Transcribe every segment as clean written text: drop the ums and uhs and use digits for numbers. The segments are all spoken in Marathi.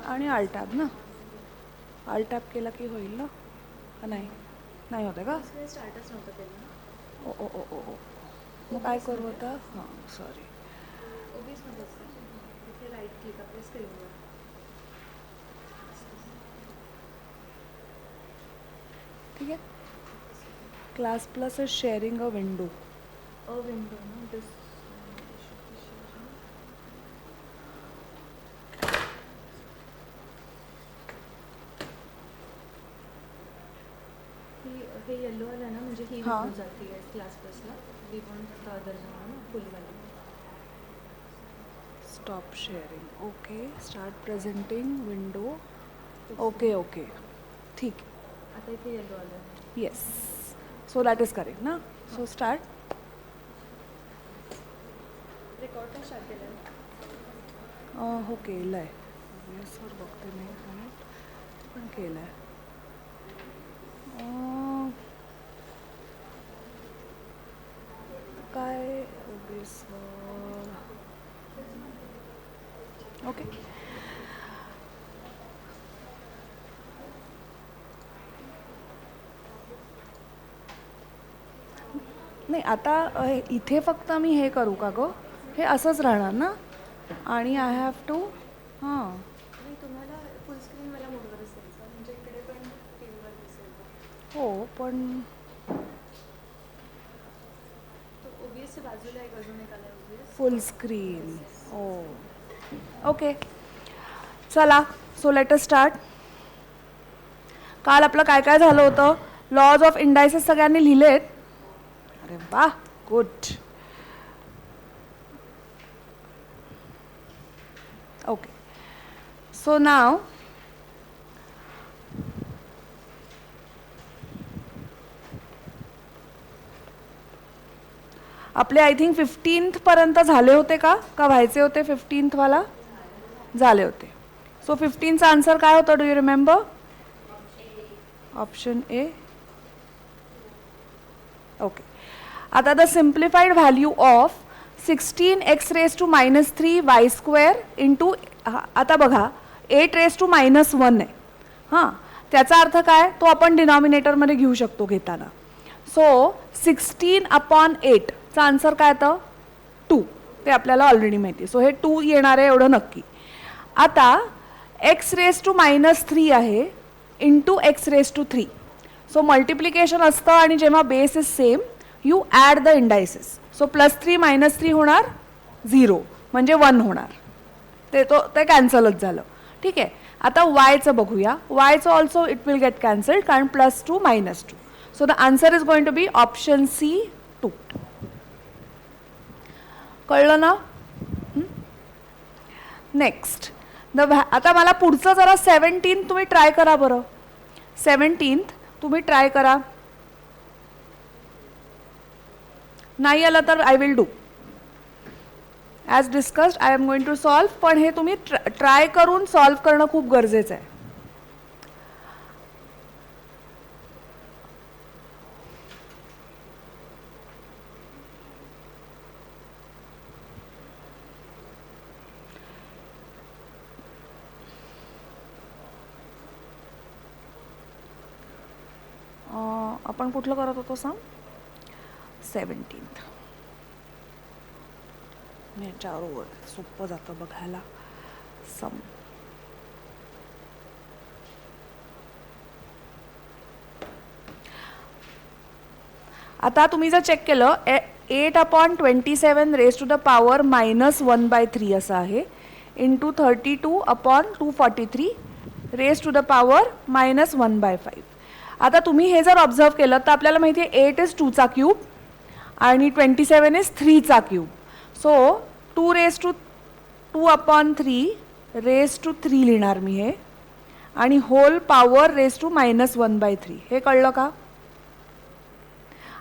आणि आल्ट टॅब ना, आल्ट टॅब केला की होईल ना, का नाही? नाही होतं का? स्टार्टच नव्हतं केलं. ओ ओ ओ ओ ओ मग काय करू आता? हां सॉरी. ओबीएसमध्ये असतं इथे राईट क्लिक आपल्या स्क्रीनवर. ठीक आहे. Class plus is sharing a window. A window ना दिस हे येलो वाला ना, म्हणजे ही हां विंडो जाते आहे क्लास प्लसला. वी वॉन्ट द अदर ना फुलवाला. Stop sharing. Okay, start presenting window. Okay okay, ठीक आहे. आता इथे येलो आलं. Yes, so that is correct ना. So start. रेकॉर्ड पण स्टार्ट केलं आहे. हो केलं आहे. ओबीएसवर बघते मी एक मिनिट, पण केलं आहे. काय ओबीएसवर? ओके. नाही आता इथे फक्त मी हे करू का गं? हे असंच राहणार ना, आणि आय हॅव टू हां नाही, तुम्हाला फुल स्क्रीनवाला मोडवर असेल का? म्हणजे इकडे पण टीव्हीवर दिसेल. हो पण तो ओबीएसच्या बाजूला एक अजून एक आला ओबीएस फुल स्क्रीन. ओ ओके, चला. So let us start. काल आपलं काय काय झालं होतं? लॉज ऑफ इंडायसेस सगळ्यांनी लिहिलेत? अरे वा, गुड. ओके, सो नाव आपले आय थिंक 15th पर्यंत झाले होते का व्हायचे होते? 15th वाला झाले होते. सो 15चा आन्सर काय होता? Do you remember? Option A. Okay. आता the simplified value of 16x⁻³ into, आता बघा 8⁻1 आहे हां, त्याचा अर्थ काय? तो आपण डिनॉमिनेटरमध्ये घेऊ शकतो घेताना. सो 16/8चा आन्सर काय येतं? 2. ते आपल्याला ऑलरेडी माहिती आहे. सो हे 2 येणार आहे एवढं नक्की. आता x⁻³ आहे इंटू x⁻3. सो मल्टिप्लिकेशन असतं आणि जेव्हा base is same you add the indices. So +3 - 3 होणार 0, म्हणजे 1 होणार. ते कॅन्सलच झालं. ठीक आहे. आता वायचं बघूया. वायचं also it will get cancelled, कारण +2 - 2. So the answer is going to be option C 2. कळलं ना? नेक्स्ट आता मला पुढचं जरा 17 तुम्ही ट्राय करा बरं. 17 तुम्ही ट्राय करा. नाही आलं तर I will do as discussed. I am going to solve, पण हे तुम्ही ट्राय करून सॉल्व करणं खूप गरजेचं आहे. आपण कुठलं करत होतो सांग? 17. याच्यावर सोपं जातं बघायला. सम आता तुम्ही जर चेक केलं 8/27 -1/3 असं आहे इंटू 32/243 (1/5). आता तुम्ही हे जर ऑब्झर्व केलं तर आपल्याला माहिती आहे 8 इज 2चा क्यूब आणि 27 इज 3चा क्यूब. सो 2/3 लिहिणार मी हे, आणि होल पॉवर (1/3). हे कळलं का?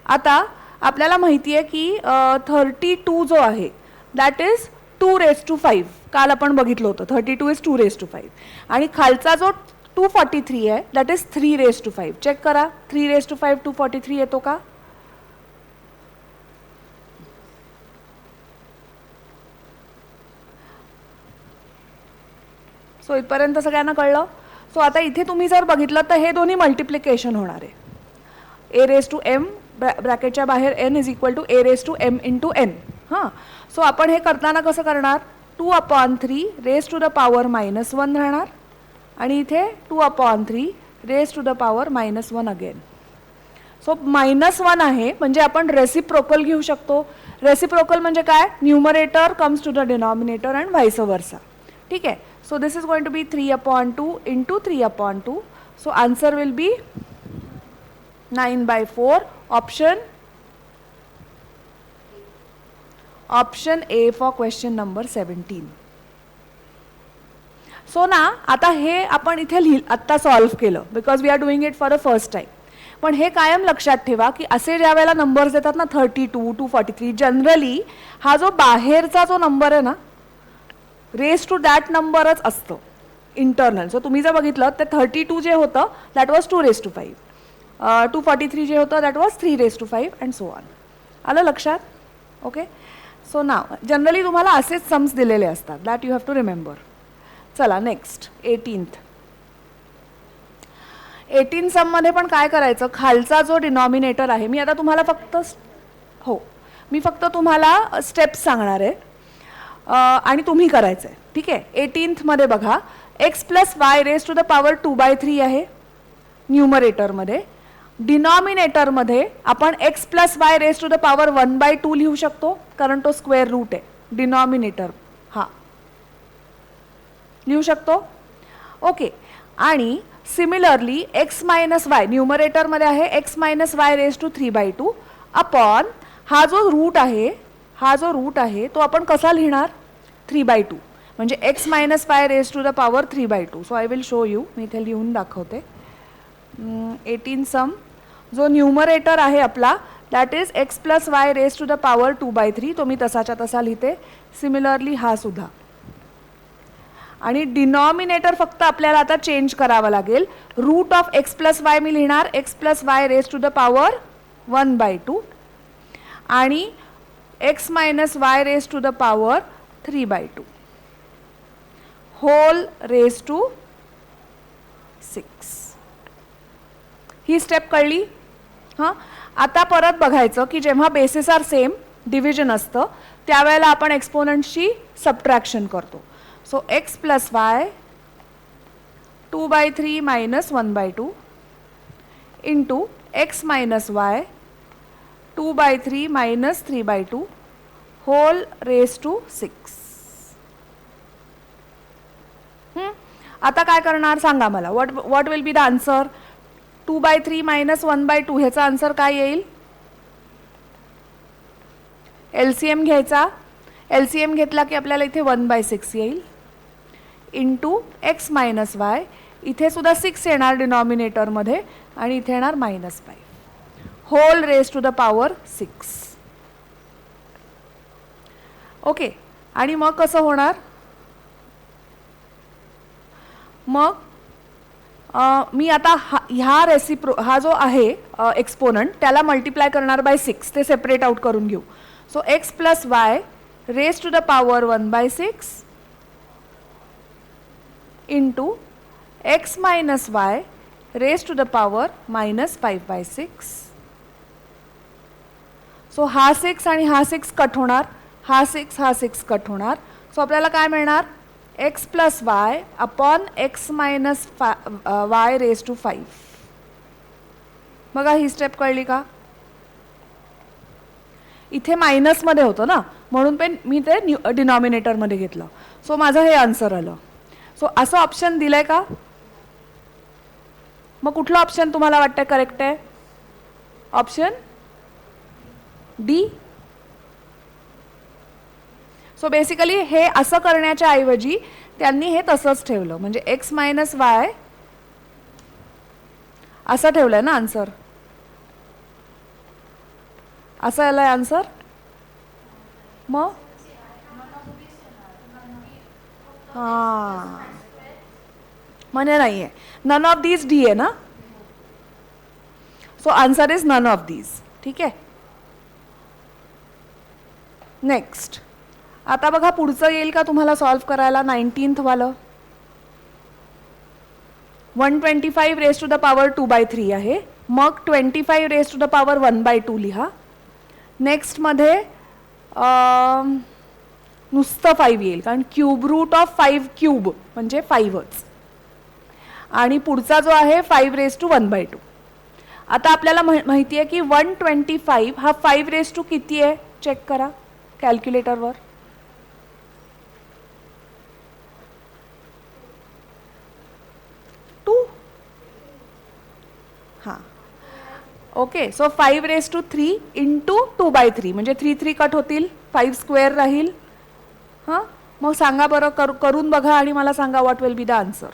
आता आपल्याला माहिती आहे की 32 जो आहे दॅट इज 2⁵. काल आपण बघितलं होतं 32 इज 2⁵. आणि खालचा जो 243 आहे दॅट इज 3⁵. चेक करा 3⁵ 243 येतो का? सो इथपर्यंत सगळ्यांना कळलं. सो आता इथे तुम्ही जर बघितलं तर हे दोन्ही मल्टिप्लिकेशन होणार आहे. ए रेस टू एम ब्रॅकेटच्या बाहेर N is equal to A raise to M into N. हां, सो आपण हे करताना कसं करणार, 2/3 रेस टू द पॉवर -1 राहणार आणि इथे 2/3 raise to the power -1 again. So -1 आहे म्हणजे आपण रेसिप्रोकल घेऊ शकतो. रेसिप्रोकल म्हणजे काय, numerator comes to the denominator and vice versa. ठीक आहे. So this is going to be 3/2 into 3/2. So answer will be 9/4. Option A for question number 17. So ना आता हे आपण इथे आत्ता सॉल्व्ह केलं because we are doing it for the first time. पण हे कायम लक्षात ठेवा की असे ज्या वेळेला नंबर्स येतात ना 32, 243, जनरली हा जो बाहेरचा जो नंबर आहे ना रेस टू दॅट नंबरच असतं इंटरनल. सो तुम्ही जर बघितलं तर 32 जे होतं दॅट वॉज 2/5, 243 जे होतं that was 3/5 and so on. आलं लक्षात? ओके. सो नाव जनरली तुम्हाला असेच सम्स दिलेले असतात, that you have to remember. चला नेक्स्ट 18 सममध्ये पण काय करायचं, खालचा जो डिनॉमिनेटर आहे, मी आता तुम्हाला फक्त तुम्हाला स्टेप्स सांगणार आहे आणि तुम्ही करायचं आहे. ठीक आहे. 18th मध्ये बघा x + y raise to the power 2/3 आहे न्यूमरेटरमध्ये. डिनॉमिनेटरमध्ये आपण x + y raise to the power 1/2 लिहू शकतो कारण तो स्क्वेअर रूट आहे. डिनॉमिनेटर हा लिहू शकतो. ओके. आणि सिमिलरली x - y न्यूमरेटरमध्ये आहे x - y raise to 3/2 upon हा जो रूट आहे तो आपण कसा लिहिणार, 3/2 म्हणजे x - y raise to the power 3/2. So I will show you, मी इथे लिहून दाखवते. 18 सम जो न्यूमरेटर आहे आपला that is x + y raise to the power 2/3. तो मी तसाच्या तसा लिहिते. सिमिलरली हा सुद्धा. आणि डिनॉमिनेटर फक्त आपल्याला आता चेंज करावा लागेल. रूट ऑफ x + y मी लिहिणार x + y raise to the power 1/2 आणि x - y raise to the power 3/2 whole raise to 6. ही स्टेप कळली? हां. आता परत बघायचं की जेव्हा बेसिस आर सेम, डिव्हिजन असतं त्यावेळेला आपण एक्सपोनंटची सबट्रॅक्शन करतो. So x + y 2/3 - 1/2 into x - y 2/3 - 3/2 whole raise to 6. आता काय करणार सांगा मला, what will be the answer. 2/3 - 1/2 ह्याचा आन्सर काय येईल. LCM घ्यायचा. LCM घेतला की आपल्याला इथे 1/6 येईल इंटू x - y. इथे सुद्धा 6 येणार डिनॉमिनेटरमध्ये आणि इथे येणार -5 whole raise to the power 6. Okay. आणि मग कसं होणार, मग मी आता हा जो आहे एक्सपोनंट त्याला मल्टिप्लाय करणार बाय 6. ते सेपरेट आउट करून घेऊ. So x + y raise to the power 1/6 into x - y raise to the power -5/6. So हा 6 आणि हा 6 कट होणार, हा 6 कट होणार. सो आपल्याला काय मिळणार, x + y upon x - y raise to 5. बघा ही स्टेप कळली का. इथे मायनसमध्ये होतं ना म्हणून मी ते डिनॉमिनेटरमध्ये घेतलं. सो माझं हे आन्सर आलं. सो असं ऑप्शन दिलंय का. मग कुठलं ऑप्शन तुम्हाला वाटतं करेक्ट आहे. Option D. सो बेसिकली हे असं करण्याच्या ऐवजी त्यांनी हे तसंच ठेवलं म्हणजे x - y असं ठेवलंय ना आन्सर. असं आलंय आन्सर. मग हां म्हणजे नाही आहे, नन ऑफ दीज डी आहे ना. So answer is none of these. ठीक आहे. नेक्स्ट आता बघा पुढचं येईल का तुम्हाला सॉल्व्ह करायला. 19th वालं 125 रेस टू द पॉवर 2/3 आहे. मग 25 रेस टू द पॉवर 1/2 लिहा. नेक्स्टमध्ये नुसतं 5 येईल कारण क्यूब रूट ऑफ 5 क्यूब म्हणजे 5च. आणि पुढचा जो आहे 5 रेस टू 1/2. आता आपल्याला माहिती आहे की 125 हा 5 रेस टू किती आहे चेक करा कॅल्क्युलेटरवर. हां okay. So 5 raise to 3 into 2/3 म्हणजे 3 कट होतील 5 स्क्वेअर राहील. हां मग सांगा बरं करून बघा आणि मला सांगा what will be the answer.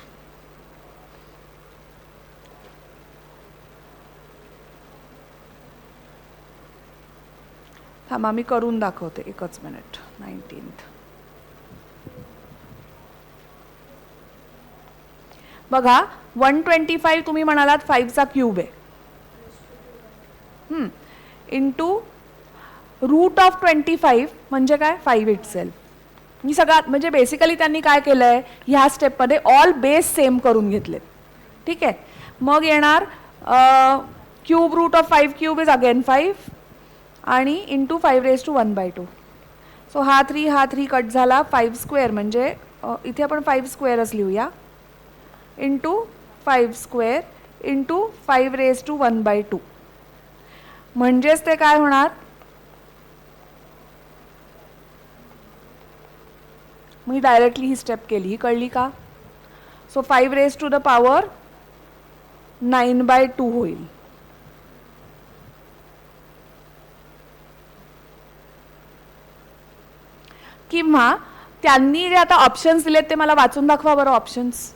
थांबा मी करून दाखवते एकच मिनिट. 19th बघा 125 तुम्ही म्हणालात 5चा क्यूब आहे इंटू रूट ऑफ 25 म्हणजे काय 5 इटसेल्फ. मी सगळ्यात म्हणजे बेसिकली त्यांनी काय केलं आहे ह्या स्टेपमध्ये ऑल बेस सेम करून घेतलेत. ठीक आहे. मग येणार cube root of 5 cube is again 5 आणि इंटू 5 रेस टू 1/2. सो हा 3 कट झाला 5 स्क्वेअर म्हणजे इथे आपण 5 स्क्वेअरच लिहूया into 5 square into 5 raise to 1/2. म्हणजेच ते काय होणार मी डायरेक्टली ही स्टेप केली ही कळली का. So 5 raise to the power 9/2 होईल. किंवा त्यांनी जे आता ऑप्शन्स दिलेत ते मला वाचून दाखवा बरं ऑप्शन्स.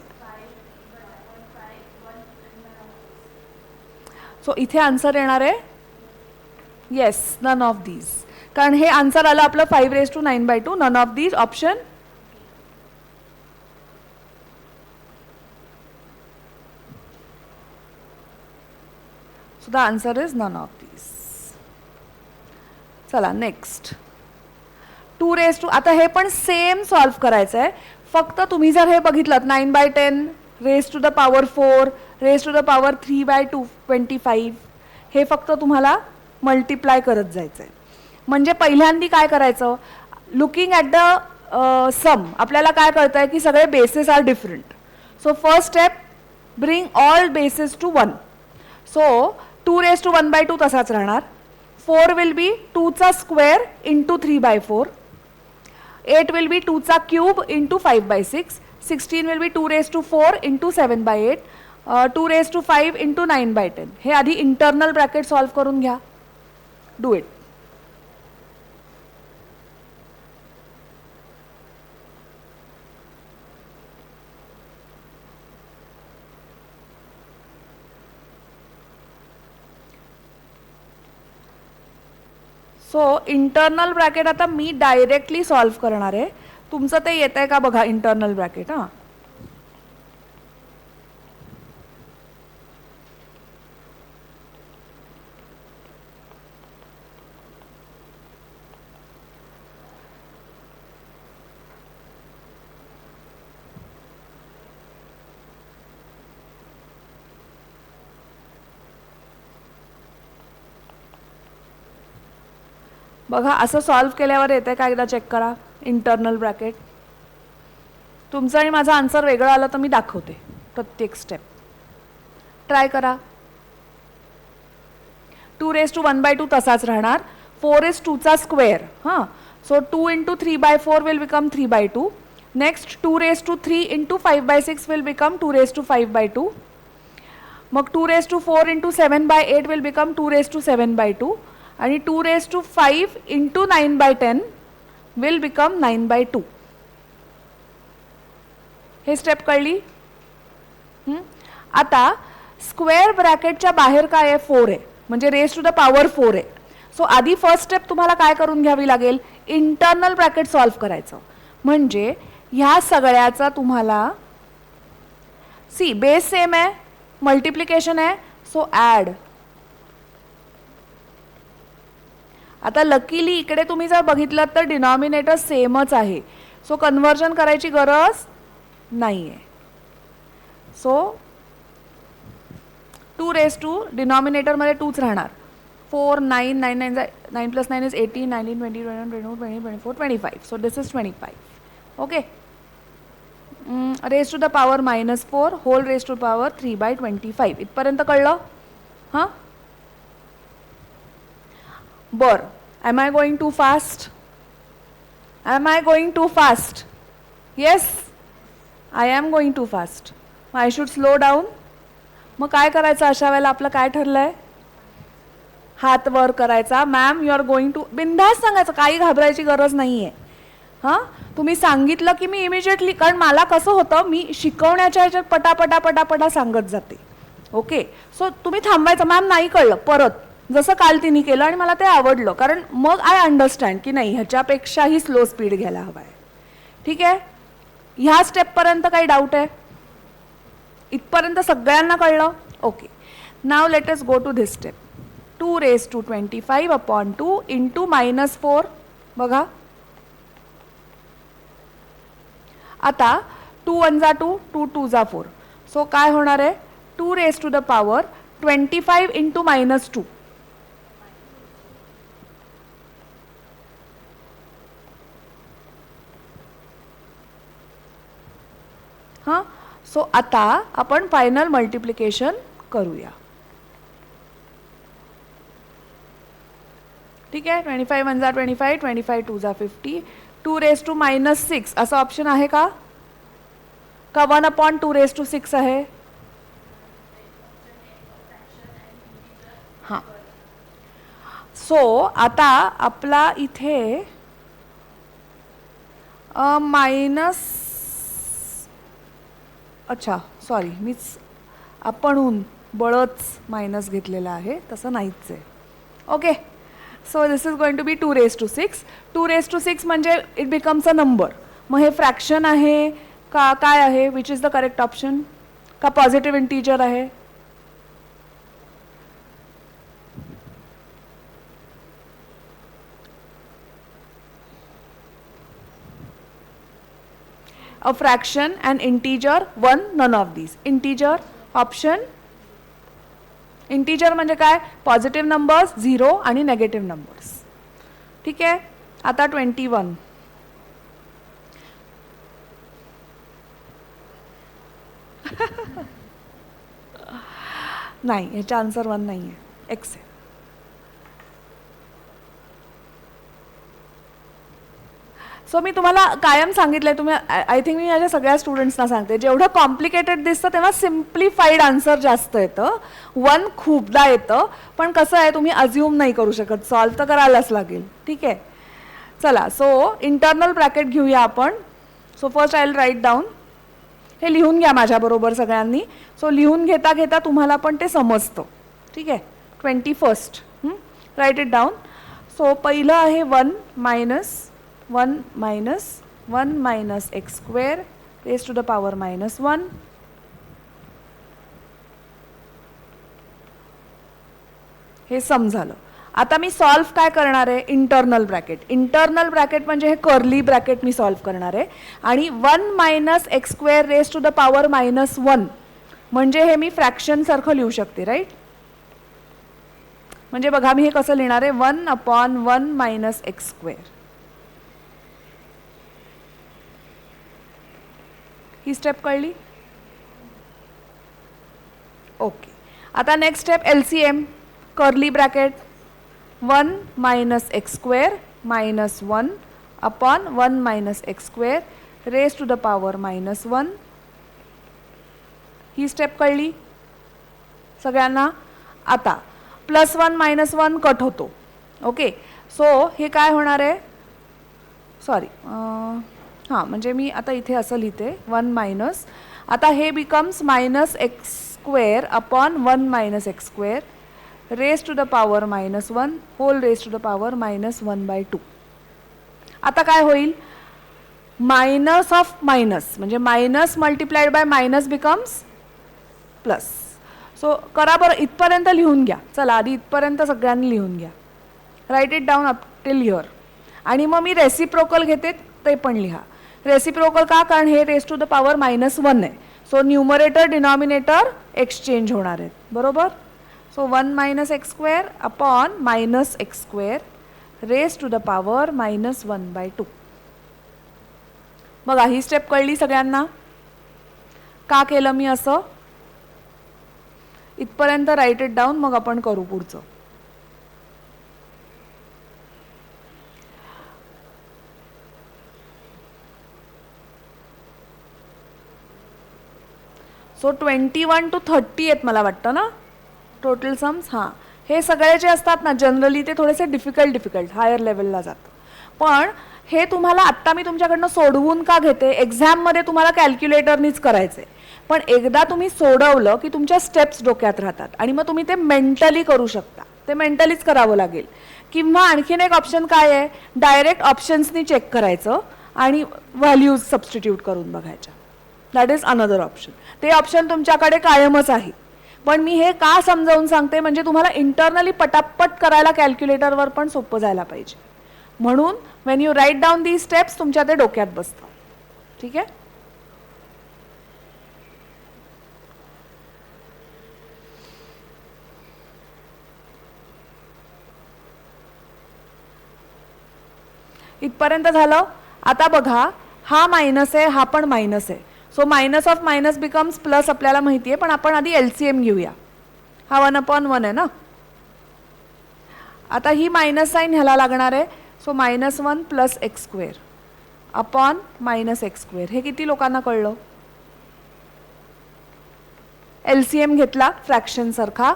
सो इथे आन्सर येणार आहे येस नन ऑफ दीज. कारण हे आन्सर आलं आपलं 5 raise to 9/2 none of these option. So the answer is none of these. चला नेक्स्ट 2 रेस टू. आता हे पण सेम सॉल्व करायचं आहे. फक्त तुम्ही जर हे बघितलं 9/10 raise to the power 4 raise to the power 3/25 हे फक्त तुम्हाला मल्टिप्लाय करत जायचं आहे. म्हणजे पहिल्यांदा काय करायचं लुकिंग ॲट द सम आपल्याला काय कळतं आहे की सगळे bases are different. So first step bring all bases to 1. So 2 raise to 1/2 तसाच राहणार. 4 विल बी 2चा स्क्वेअर इंटू 3/4. 8 विल बी 2चा cube into 5/6. 16 will be 2 raise to 4 into 7/8. 2 raise to 5 into 9/10. हे आधी इंटरनल ब्रॅकेट सॉल्व करून घ्या. Do it. So internal bracket आता मी डायरेक्टली सॉल्व करणार आहे. तुमचं ते येत आहे का बघा इंटरनल ब्रॅकेट. हां बघा असं सॉल्व केल्यावर येते का एकदा चेक करा इंटरनल ब्रॅकेट. तुमचं आणि माझा आन्सर वेगळं आलं तर मी दाखवते प्रत्येक स्टेप. ट्राय करा. 2 रेस टू 1/2 तसाच राहणार. 4 इज 2चा स्क्वेअर. हां सो 2 इंटू 3/4 विल बिकम 3/2. नेक्स्ट 2 raise to 3 into 5/6 will become 2 raise to 5/2. मग 2 raise to 4 into 7/8 will become 2 raise to 7/2. आणि 2 raise to 5 into 9/10 will become 9/2. हे स्टेप कळली. आता स्क्वेअर ब्रॅकेटच्या बाहेर काय आहे 4 आहे म्हणजे रेस टू द पॉवर 4 आहे. सो आधी फर्स्ट स्टेप तुम्हाला काय करून घ्यावी लागेल इंटरनल ब्रॅकेट सॉल्व करायचं. म्हणजे ह्या सगळ्याचा तुम्हाला सी बेस सेम आहे मल्टिप्लिकेशन आहे सो ॲड. आता लकीली इकडे तुम्ही जर बघितलं तर डिनॉमिनेटर सेमच आहे. सो कन्वर्जन करायची गरज नाही आहे. सो 2 रेस टू डिनॉमिनेटरमध्ये 2च राहणार. 4 9 9 9 9 + 9 is 18 19 20 21 22 20 24 25. So this is 25. Okay. Raise to the power -4 whole raise to power 3/25. इथपर्यंत कळलं? हां बरं. Am I going too fast? Am I going too fast? Yes, I am going too fast. I should slow down. मग काय करायचं अशा वेळेला? आपलं काय ठरलंय? हात वर करायचा. Ma'am you are going to, बिंदास सांगायचं, काही घाबरायची गरज नाही आहे. हां तुम्ही सांगितलं की मी इमिजिएटली, कारण मला कसं होतं, मी शिकवण्याच्या ह्याच्यात पटापटा सांगत जाते. ओके. सो तुम्ही थांबायचं, मॅम नाही कळलं, परत जसं काल तिने केलं आणि मला ते आवडलं, कारण मग आय अंडरस्टँड की नाही ह्याच्यापेक्षाही स्लो स्पीड घ्यायला हवा आहे. ठीक आहे. ह्या स्टेपपर्यंत काही डाऊट आहे? इथपर्यंत सगळ्यांना कळलं? Okay. Now let us go to this step. 2 raise to 25/2 into -4. बघा आता 2 1 जा 2, 2 2 जा 4. सो काय होणार आहे? 2 raise to the power 25 into -2. हां सो आता आपण फायनल मल्टिप्लिकेशन करूया. ठीक आहे. 25 1 जा 25, 25 2 जा 50, 2 रेस टू -6 असा ऑप्शन आहे का? 1/2 रेस टू 6 आहे? हां. सो आता आपला इथे मायनस, अच्छा सॉरी, मीच आपणहून बळच मायनस घेतलेला आहे, तसं नाहीच आहे. Okay. So this is going to be 2 raise to 6. 2 raise to 6 म्हणजे इट बिकम्स अ नंबर. मग हे फ्रॅक्शन आहे का काय आहे? Which is the correct option? का पॉझिटिव्ह इंटीजर आहे? A fraction, an integer, 1, none of these. Integer option. Integer म्हणजे काय? पॉझिटिव्ह नंबर्स 0 आणि नेगेटिव्ह नंबर्स. ठीक आहे. आता 21. नाही, ह्याचा आन्सर 1 नाही आहे, एक्स आहे. सो मी तुम्हाला कायम सांगितलंय, तुम्ही आय थिंक मी माझ्या सगळ्या स्टुडंट्सना सांगते, जेवढं कॉम्प्लिकेटेड दिसतं तेव्हा सिम्प्लिफाईड आन्सर जास्त येतं. 1 खूपदा येतं, पण कसं आहे तुम्ही अज्युम नाही करू शकत, सॉल्व तर करायलाच लागेल. ठीक आहे. चला, सो इंटरनल ब्रॅकेट घेऊया आपण. So first I will write down. हे लिहून घ्या माझ्याबरोबर सगळ्यांनी. सो लिहून घेता घेता तुम्हाला पण ते समजतं. ठीक आहे. 21st right it down. So पहिलं आहे 1 minus 1 minus x square raised to the power -1. हे समझालं. आता मी सॉल्व काय करणार आहे? Internal bracket. इंटरनल ब्रॅकेट म्हणजे हे कर्ली ब्रॅकेट मी सॉल्व करणार आहे. आणि 1 minus x square raised to the power -1 म्हणजे हे मी फ्रॅक्शन सारखं लिहू शकते, राईट? म्हणजे बघा मी हे कसं लिहिणार आहे? 1/1 minus x square. ही स्टेप कळली? ओके. आता next step LCM. Curly bracket 1 minus x square -1 upon 1 minus x square raised to the power -1. He step कळली सगळ्यांना? आता +1 -1 कट होतो. ओके. सो हे काय होणार आहे? सॉरी, हां म्हणजे मी आता इथे असं लिहिते 1 मायनस. आता हे becomes -x square upon 1 minus x square raised to the power -1 whole raised to the power -1/2. आता काय होईल? मायनस ऑफ मायनस म्हणजे minus multiplied by minus becomes plus. So करा बरं, इथपर्यंत लिहून घ्या. चला आधी इथपर्यंत सगळ्यांनी लिहून घ्या. Write it down up till here. आणि मग मी रेसिप्रोकल घेते, ते पण लिहा. रेसिप्रोकल का? कारण हे रेस टू द पॉवर -1 आहे. सो न्यूमरेटर डिनॉमिनेटर एक्सचेंज होणार आहेत, बरोबर. So 1 minus x square upon minus x square raise to the power -1/2. बघा ही स्टेप कळली सगळ्यांना. का केलं मी असं, इथपर्यंत राईट इट डाऊन, मग आपण करू पुढचं. सो 21 to 30 आहेत मला वाटतं ना टोटल सम्स. हां, हे सगळे जे असतात ना जनरली ते थोडेसे डिफिकल्ट हायर लेवलला जातं. पण हे तुम्हाला आत्ता मी तुमच्याकडनं सोडवून का घेते, एक्झाममध्ये तुम्हाला कॅल्क्युलेटरनीच करायचे. पण एकदा तुम्ही सोडवलं की तुमच्या स्टेप्स डोक्यात राहतात आणि मग तुम्ही ते मेंटली करू शकता. ते मेंटलीच करावं लागेल. किंवा आणखीन एक ऑप्शन काय आहे, डायरेक्ट ऑप्शन्सनी चेक करायचं आणि व्हॅल्यूज सबस्टिट्यूट करून बघायच्या. That is another option. ते ऑप्शन तुमच्याकडे कायमच आहे. पण मी हे का समजावून सांगते, म्हणजे तुम्हाला इंटरनली पटापट करायला कॅल्क्युलेटरवर पण सोपं जायला पाहिजे. म्हणून when you write down the steps तुमच्या ते डोक्यात बसतं. ठीक आहे. इथपर्यंत झालं. आता बघा हा मायनस आहे, हा पण मायनस आहे. So minus of minus becomes plus आपल्याला माहिती आहे. पण आपण आधी LCM घेऊया. हा 1/1 आहे ना. आता ही मायनस साईन ह्याला लागणार आहे. So -1 plus x square upon minus x square. हे किती लोकांना कळलं. LCM घेतला फ्रॅक्शन सारखा.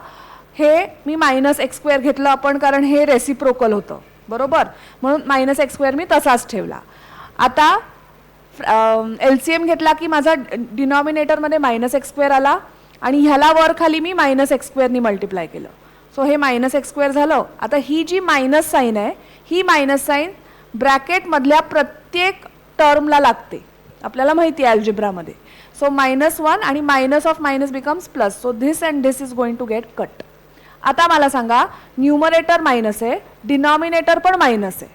हे मी मायनस एक्स स्क्वेअर घेतलं आपण, कारण हे रेसिप्रोकल होतं, बरोबर. म्हणून मायनस एक्स स्क्वेअर मी तसाच ठेवला. आता LCM घेतला की माझा डिनॉमिनेटरमध्ये मायनस एक्स स्क्वेअर आला आणि ह्याला वर खाली मी मायनस एक्स स्क्वेअरनी मल्टिप्लाय केलं. सो हे मायनस एक्स स्क्वेअर झालं. आता ही जी मायनस साईन आहे, ही मायनस साईन ब्रॅकेटमधल्या प्रत्येक टर्मला लागते, आपल्याला माहिती आहे अल्जेब्रामध्ये. सो -1 आणि minus of minus becomes plus. So this and this is going to get cut. आता मला सांगा, न्यूमरेटर मायनस आहे, डिनॉमिनेटर पण मायनस आहे,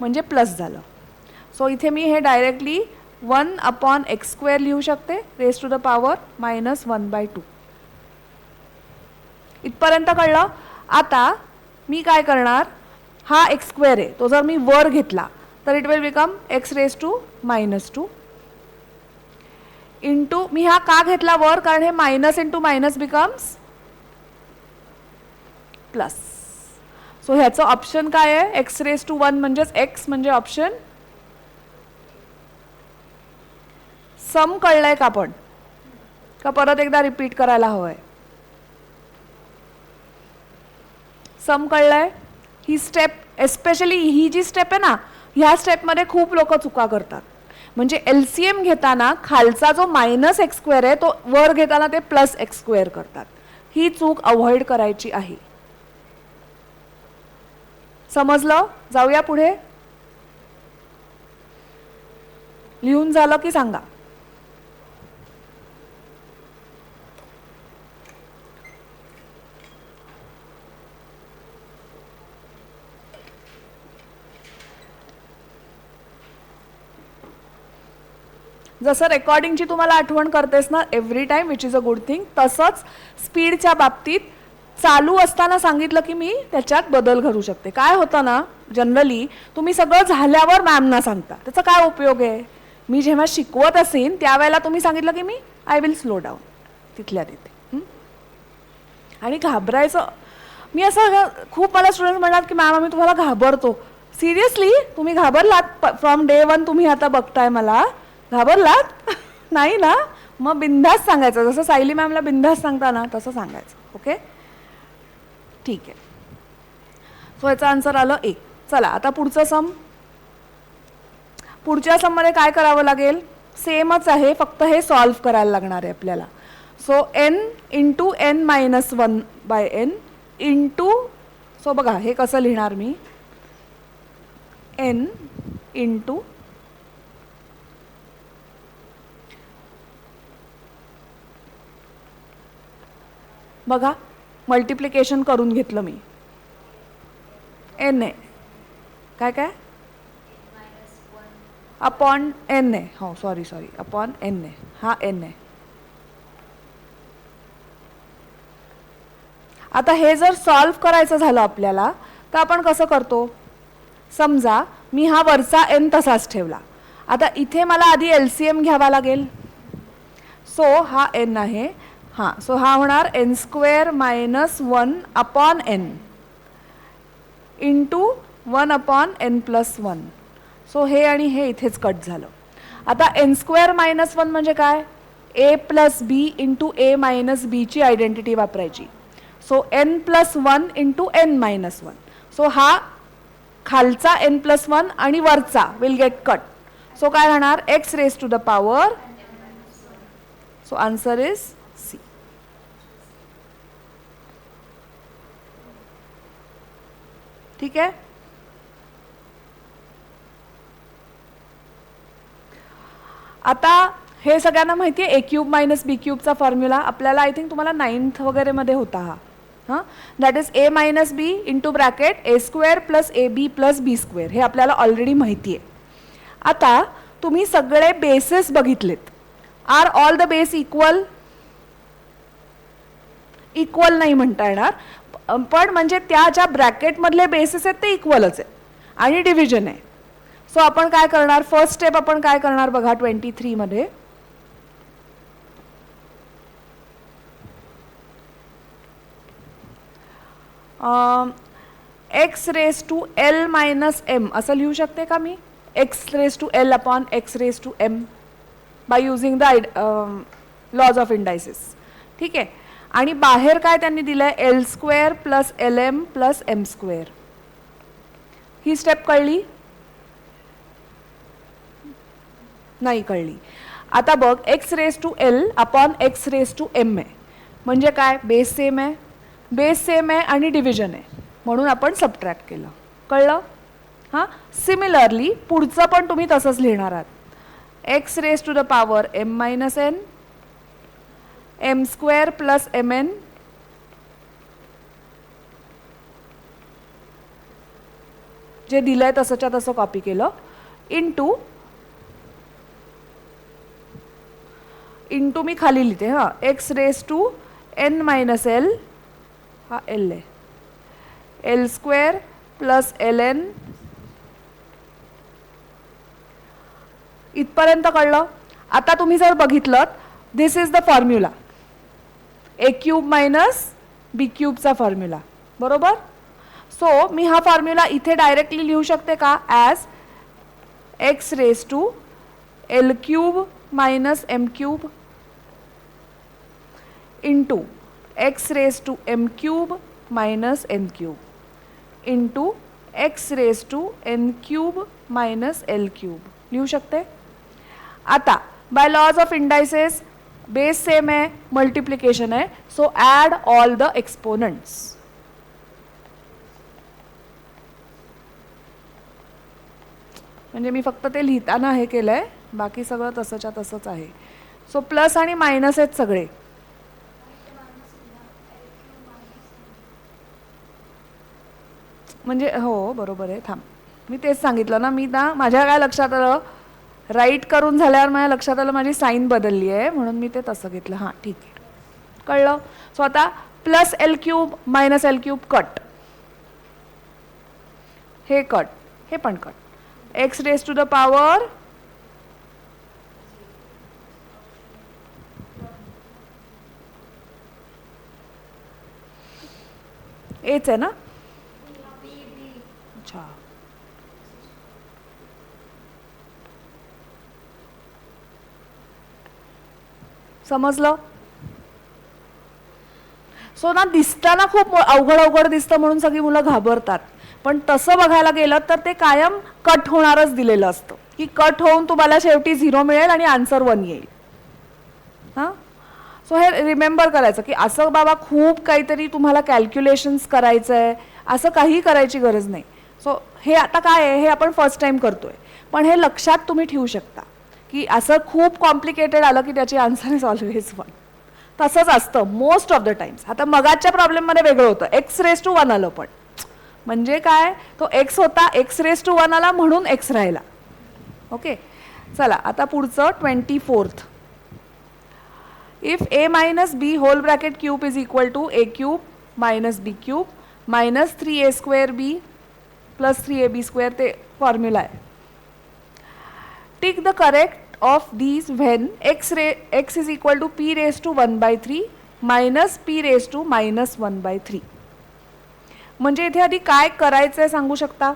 म्हणजे प्लस झालं. सो इथे मी हे डायरेक्टली 1/x स्क्वेअर लिहू शकते रेस टू द पॉवर -1/2. इथपर्यंत कळलं. आता मी काय करणार, हा एक्स स्क्वेअर आहे, तो जर मी वर घेतला तर it will become x raise to -2 into, मी हा का घेतला वर, कारण हे minus into minus becomes plus. So ह्याचं ऑप्शन काय आहे, x रेस टू 1 म्हणजेच x म्हणजे ऑप्शन. सम कळलंय का आपण, का परत एकदा रिपीट करायला हवंय. सम कळलंय. ही स्टेप, एस्पेशली ही जी स्टेप आहे ना, ह्या स्टेपमध्ये खूप लोक चुका करतात. म्हणजे LCM घेताना खालचा जो मायनस एक्स स्क्वेअर आहे तो वर घेताना ते प्लस एक्स स्क्वेअर करतात. ही चूक अवॉइड करायची आहे. समजलं. जाऊया पुढे. लिहून झालं की सांगा. जसं रेकॉर्डिंगची तुम्हाला आठवण करतेस ना every time, which is a good thing, तसंच स्पीडच्या बाबतीत चालू असताना सांगितलं की मी त्याच्यात बदल करू शकते. काय होतं ना, जनरली तुम्ही सगळं झाल्यावर मॅमना सांगता, त्याचा काय उपयोग आहे. मी जेव्हा शिकवत असेन त्यावेळेला तुम्ही सांगितलं की मी आय विल स्लो डाऊन तिथल्या तिथे. आणि घाबरायचं, मी असं खूप मला स्टुडंट म्हणतात की मॅम आम्ही तुम्हाला घाबरतो. सिरियसली तुम्ही घाबरलात फ्रॉम डे 1, तुम्ही आता बघताय मला, घाबरलात नाही ना. मग बिंदास सांगायचं, जसं सायली मॅमला बिंदास सांगता ना तसं सांगायचं. ओके, ठीक आहे. सो याचा आन्सर आलं 1. चला आता पुढचं सम. पुढच्या सममध्ये काय करावं लागेल, सेमच आहे, फक्त हे सॉल्व्ह करायला लागणार आहे आपल्याला. So n into n minus 1/n into, so बघा हे कसं लिहिणार मी, n इंटू बघा मल्टिप्लिकेशन करून घेतलं मी. n आहे काय काय अपॉन n आहे. हो सॉरी अपॉन n आहे. हा n आहे. आता हे जर सॉल्व करायचं झालं आपल्याला तर आपण कसं करतो, समजा मी हा वरचा n तसाच ठेवला. आता इथे मला आधी LCM घ्यावा लागेल. सो हा n आहे, हां, सो हा होणार n² minus 1 upon n into 1 upon n+1. So हे आणि हे इथेच कट झालं. आता n² मायनस 1 म्हणजे काय, a plus B into a minus बीची आयडेंटिटी वापरायची. So n+1 into n-1. So हा खालचा n+1 आणि वरचा विल गेट कट. सो काय राहणार, x raise to the power. So answer is C. ठीक आहे. आता हे सगळ्यांना माहिती आहे a³ मायनस b³ फॉर्म्युला. आपल्याला आय थिंक तुम्हाला 9th वगैरे मध्ये होता हा. हां, that is a minus B into bracket a² plus ab plus b². हे आपल्याला ऑलरेडी माहिती आहे. आता तुम्ही सगळे बेसेस बघितलेत. Are all the base equal? Equal नाही म्हणता येणार, पण म्हणजे त्या ज्या ब्रॅकेटमधले बेसिस आहेत ते इक्वलच आहे आणि डिव्हिजन आहे. सो आपण काय करणार, फर्स्ट स्टेप आपण काय करणार बघा 23 मध्ये. x raise to l minus m असं लिहू शकते का मी, x raise to l upon x raise to m by using the laws of indices. ठीक आहे. आणि बाहेर काय त्यांनी दिलंय, l² plus lm plus m². ही स्टेप कळली? नाही कळली. आता बघ, x raise to l upon x raise to m आहे म्हणजे काय, बेस सेम आहे, बेस सेम आहे आणि डिव्हिजन आहे म्हणून आपण सबट्रॅक्ट केलं. कळलं? हां, सिमिलरली पुढचं पण तुम्ही तसंच लिहिणार आहात. x raise to the power m-n m² plus mn जे दिलंय तसंच्या तसं कॉपी केलं इंटू मी खाली लिहिते. हां, x रेज टू n-l हा l आहे, l² प्लस ln. इथपर्यंत कळलं? आता तुम्ही जर बघितलं, this is the formula, a³ minus b³ formula, बरोबर. सो मी हा फॉर्म्युला इथे डायरेक्टली लिहू शकते का, as x raise to l³ minus m³ into x raise to m³ minus n³ into x raise to n³ minus l³ लिहू शकते. आता by laws of indices base same आहे, मल्टिप्लिकेशन आहे, so add all the exponents. म्हणजे मी फक्त ते लिहिताना हे केलंय, बाकी सगळं तसंच्या तसंच आहे. सो प्लस आणि मायनस आहेत सगळे. म्हणजे हो बरोबर आहे. थांब, मी तेच सांगितलं ना, मी ना माझ्या काय लक्षात आलं, राईट करून झाल्यावर माझ्या लक्षात आलं माझी साईन बदलली आहे म्हणून मी ते तसं घेतलं. हां ठीक आहे, कळलं. सो आता plus l³ minus l³ cut, हे कट, हे पण cut. x raise to the power H आहे ना. अच्छा, समजलं. सो ना दिसताना खूप अवघड दिसतं म्हणून सगळी मुलं घाबरतात, पण तसं बघायला गेलं तर ते कायम कट होणारच दिलेलं असतं, की कट होऊन तुम्हाला शेवटी 0 मिळेल आणि आन्सर 1 येईल. हां, सो हे रिमेंबर करायचं की असं बाबा खूप काहीतरी तुम्हाला कॅल्क्युलेशन्स करायचं आहे असं काही करायची गरज नाही. सो हे आता काय आहे, हे आपण फर्स्ट टाइम करतोय, पण हे लक्षात तुम्ही ठेवू शकता की असं खूप कॉम्प्लिकेटेड आलं की त्याची आन्सर इज ऑलवेज 1. तसंच असतं मोस्ट ऑफ द टाइम्स. आता मगाच्या प्रॉब्लेममध्ये वेगळं होतं, x रेज टू 1 आलं, पण म्हणजे काय, तो x होता, x रेज टू 1 आला म्हणून x राहिला. ओके, चला आता पुढचं 24th. If a minus B whole bracket cube is equal to a cube minus B cube minus 3a square B plus 3ab square ते फॉर्म्युला आहे. Tick the correct of these when x is equal to p raise to 1/3 minus p raise to minus 1/3. म्हणजे इथे आधी काय करायचं आहे सांगू शकता.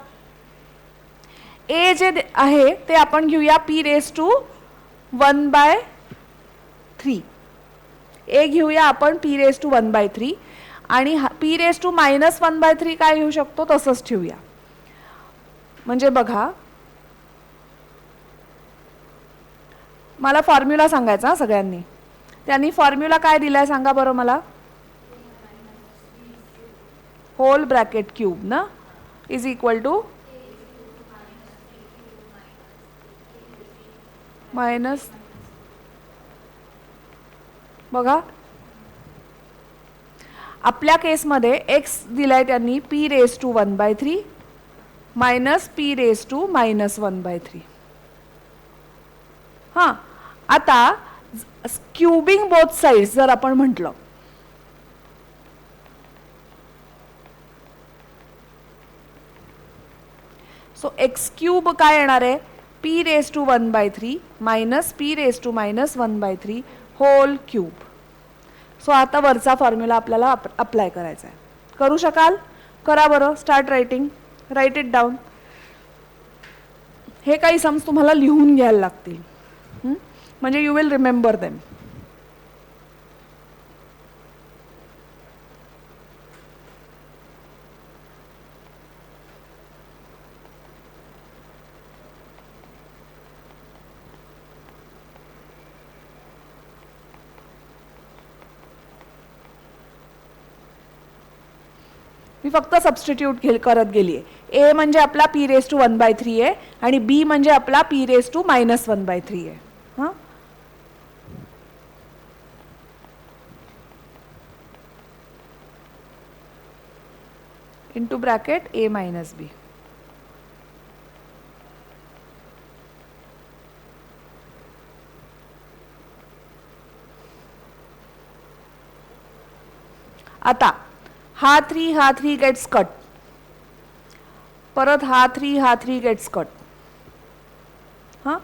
ए जे आहे ते आपण घेऊया p रेज टू 1/3. ए घेऊया आपण p रेज टू 1/3 आणि p रेज टू मायनस 1/3 काय घेऊ शकतो तसंच ठेवूया. म्हणजे बघा मला फॉर्म्युला सांगायचा सगळ्यांनी. त्यांनी फॉर्म्युला काय दिलाय सांगा बरं मला. होल ब्रॅकेट क्यूब ना इज इक्वल टू मायनस. बघा आपल्या केसमध्ये x दिलाय त्यांनी p raise to 1/3 minus p raise to minus 1/3. हां आता क्यूबिंग बोथ साइड्स जर आपण म्हटलं सो एक्स क्यूब काय येणार आहे p raise to 1/3 minus p raise to minus 1/3 whole cube. So आता वरचा फॉर्म्युला आपल्याला अप्लाय करायचा आहे. करू शकाल. करा बरं. Start writing. Write it down. हे काही सम्स तुम्हाला लिहून घ्यायला लागतील म्हणजे यू विल रिमेंबर देम. मी फक्त सबस्टिट्यूट करत गेली आहे. ए म्हणजे आपला p रेज टू 1/3 आहे आणि बी म्हणजे आपला p रेज टू मायनस 1/3 आहे. हां इंटू ब्रॅकेट a मायनस बी. आता हा 3 गेट्स कट. परत हा 3 गेट्स कट. हां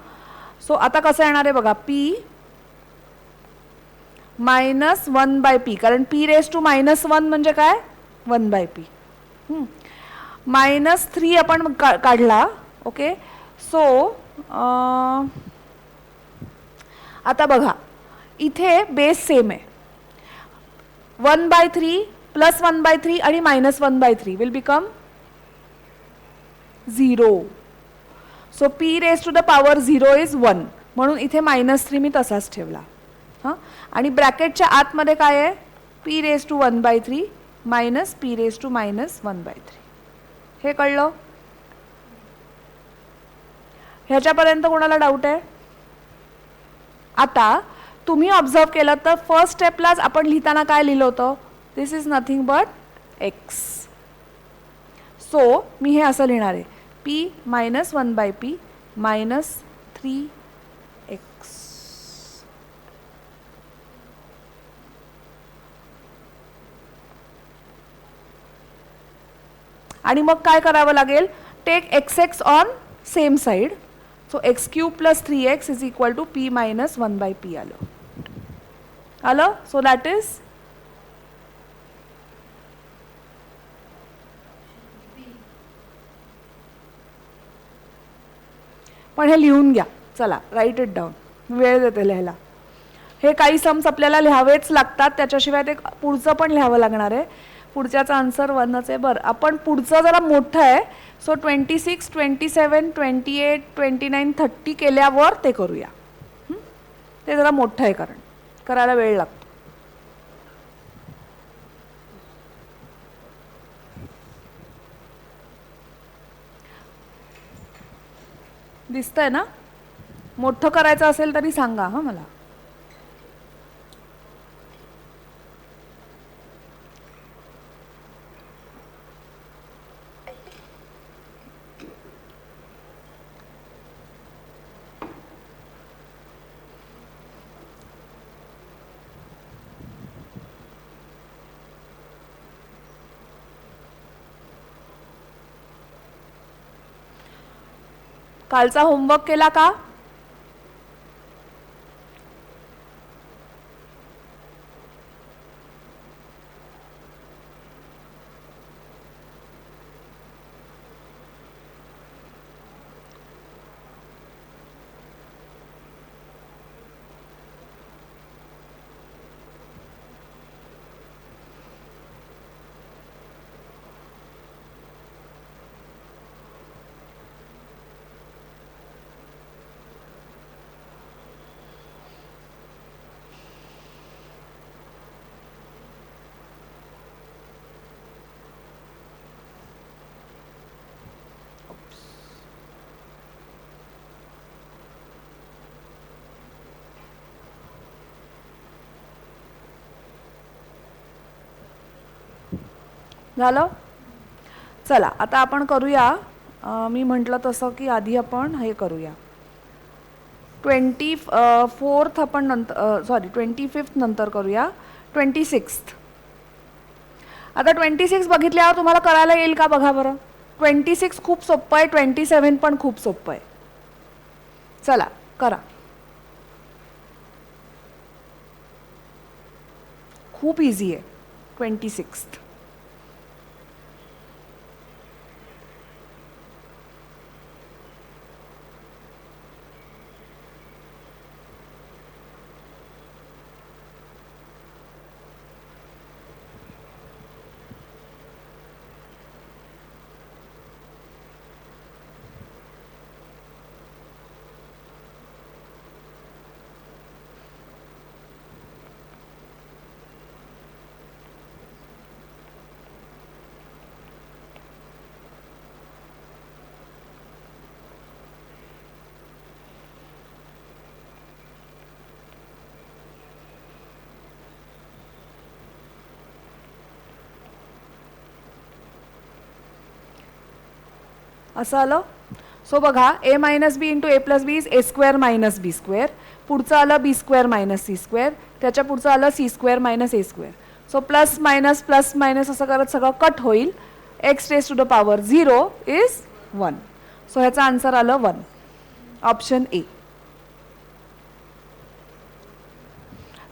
सो आता कसं येणार आहे बघा p मायनस 1/p कारण p रेज टू मायनस 1 म्हणजे काय 1/p. मायनस 3 आपण काढला. ओके सो आता बघा इथे बेस सेम आहे. 1/3 प्लस 1/3 आणि minus 1/3 will become 0. So p raise to the power 0 is 1 म्हणून इथे -3 मी तसाच ठेवला. हां आणि ब्रॅकेटच्या आतमध्ये काय आहे p raise to 1/3 minus p raise to minus 1/3. हे कळलं. ह्याच्यापर्यंत कोणाला डाऊट आहे. आता तुम्ही ऑब्झर्व केलं तर फर्स्ट स्टेपलाच आपण लिहिताना काय लिहिलं होतं this is nothing but x. So मी हे असं लिहिणार आहे p minus 1/p minus 3x. आणि मग काय करावं लागेल take xx on same side. So x cube plus 3x is equal to p minus 1/p आलं. सो दॅट इज पण हे लिहून घ्या. चला राईट इट डाऊन. वेळ देते लिहायला. हे काही सम्स आपल्याला लिहावेच लागतात त्याच्याशिवाय ते पुढचं पण लिहावं लागणार आहे. पुढच्याचा आन्सर 1च आहे. बरं आपण पुढचं जरा मोठं आहे. सो 26, 27, 28, 29, 30 केल्यावर ते करूया. ते जरा मोठं आहे कारण करायला वेळ लागतो. दिसतंय ना. मोठं करायचं असेल तरी सांगा हां मला. कालचा होमवर्क केला का? झालं? चला आता आपण करूया, मी म्हटलं तसं की आधी आपण हे करूया 24th आपण नंतर, सॉरी 25th नंतर करूया 26th. आता 26 बघितल्यावर तुम्हाला करायला येईल का बघा बरं. 26 खूप सोपं आहे, 27 पण खूप सोपं आहे. चला करा. खूप इझी आहे 26. असं आलं. सो बघा a minus B into A plus B is A square minus B square. पुढचं आलं B square minus C square. त्याच्या पुढचं आलं C square minus A square. So plus minus असं करत सगळं कट होईल. X raise to the power 0 is 1. So ह्याचं आन्सर आलं 1. Option A.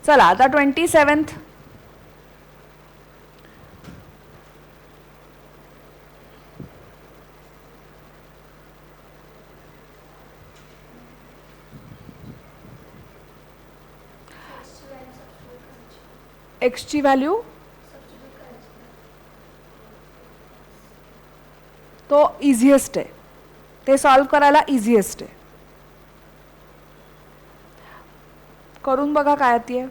चला आता 27th. एक्सची व्हॅल्यू तो इझिएस्ट आहे, ते सॉल्व करायला इझिएस्ट आहे. करून बघा काय येते.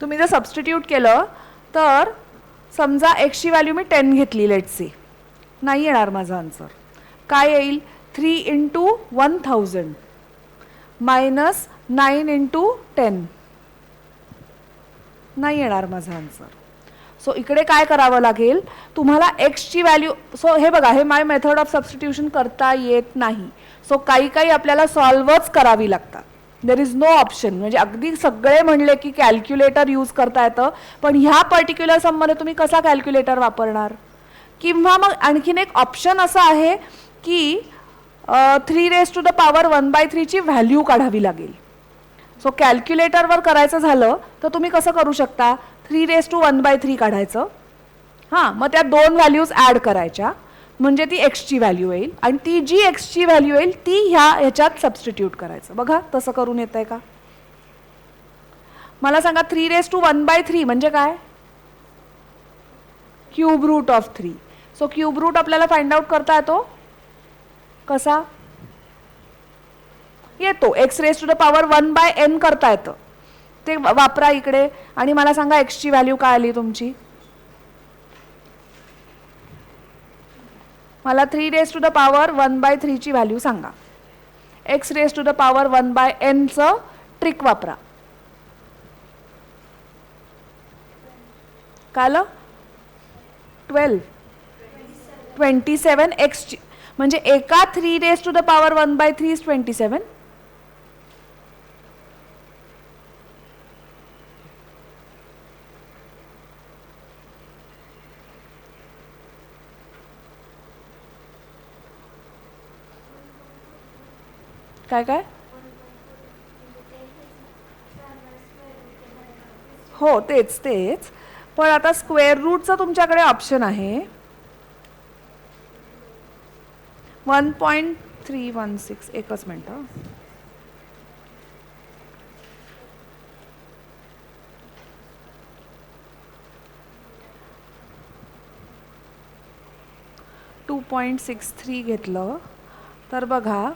तुम्ही जर सबस्टिट्यूट केलं तर समजा एक्सची व्हॅल्यू मी 10 घेतली, लेट्स से, नाही येणार माझा आन्सर. काय येईल? 3 इंटू 1000 मायनस 9 इंटू 10. नाही येणार माझा आन्सर. सो इकडे काय करावं लागेल तुम्हाला एक्सची व्हॅल्यू. सो हे बघा, hey my method of substitution करता येत नाही. सो काही आपल्याला सॉल्वच करावी लागतात. There is no option. म्हणजे अगदी सगळे म्हणले की कॅल्क्युलेटर यूज करता येतं, पण ह्या पर्टिक्युलर सममध्ये तुम्ही कसा कॅल्क्युलेटर वापरणार? किंवा मग आणखीन एक ऑप्शन असं आहे की 3 रेज टू द पॉवर 1/3 ची व्हॅल्यू काढावी लागेल. सो कॅल्क्युलेटरवर करायचं झालं तर तुम्ही कसं करू शकता? 3 रेज टू 1/3 काढायचं. हां, मग त्या 2 व्हॅल्यूज ॲड करायच्या, म्हणजे ती एक्सची व्हॅल्यू येईल. आणि ती जी एक्सची व्हॅल्यू येईल ती ह्याच्यात सबस्टिट्यूट करायचं. बघा तसं करून येत आहे का? मला सांगा 3 रेज टू 1/3 म्हणजे काय? Cube root of 3. So cube root आपल्याला फाइंड आउट करता येतो. कसा येतो? X raise to the power 1/n करता येतं, ते वापरा इकडे. आणि मला सांगा एक्सची व्हॅल्यू काय आली तुमची? मला 3 रेज टू द पॉवर 1/3 ची व्हॅल्यू सांगा. X raise to the power 1/n चं ट्रिक वापरा. काय आलं? 12. 27 एक्सची. म्हणजे एका 3⁻⁻³ इज 27. काय काय हो तेच तेच, पण आता स्क्वेअर रूटचं तुमच्याकडे ऑप्शन आहे 1.316. एकच मिनटं. $2.63 घेतलं तर बघा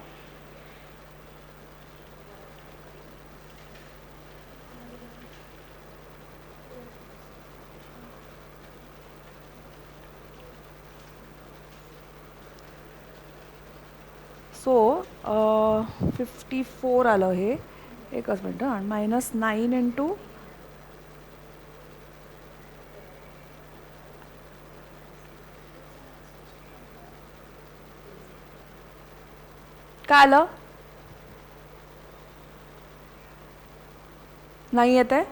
सो 54 आलं हे. एकच मिनटं. आणि -9 इंटू काय आलं? नाही येत आहे.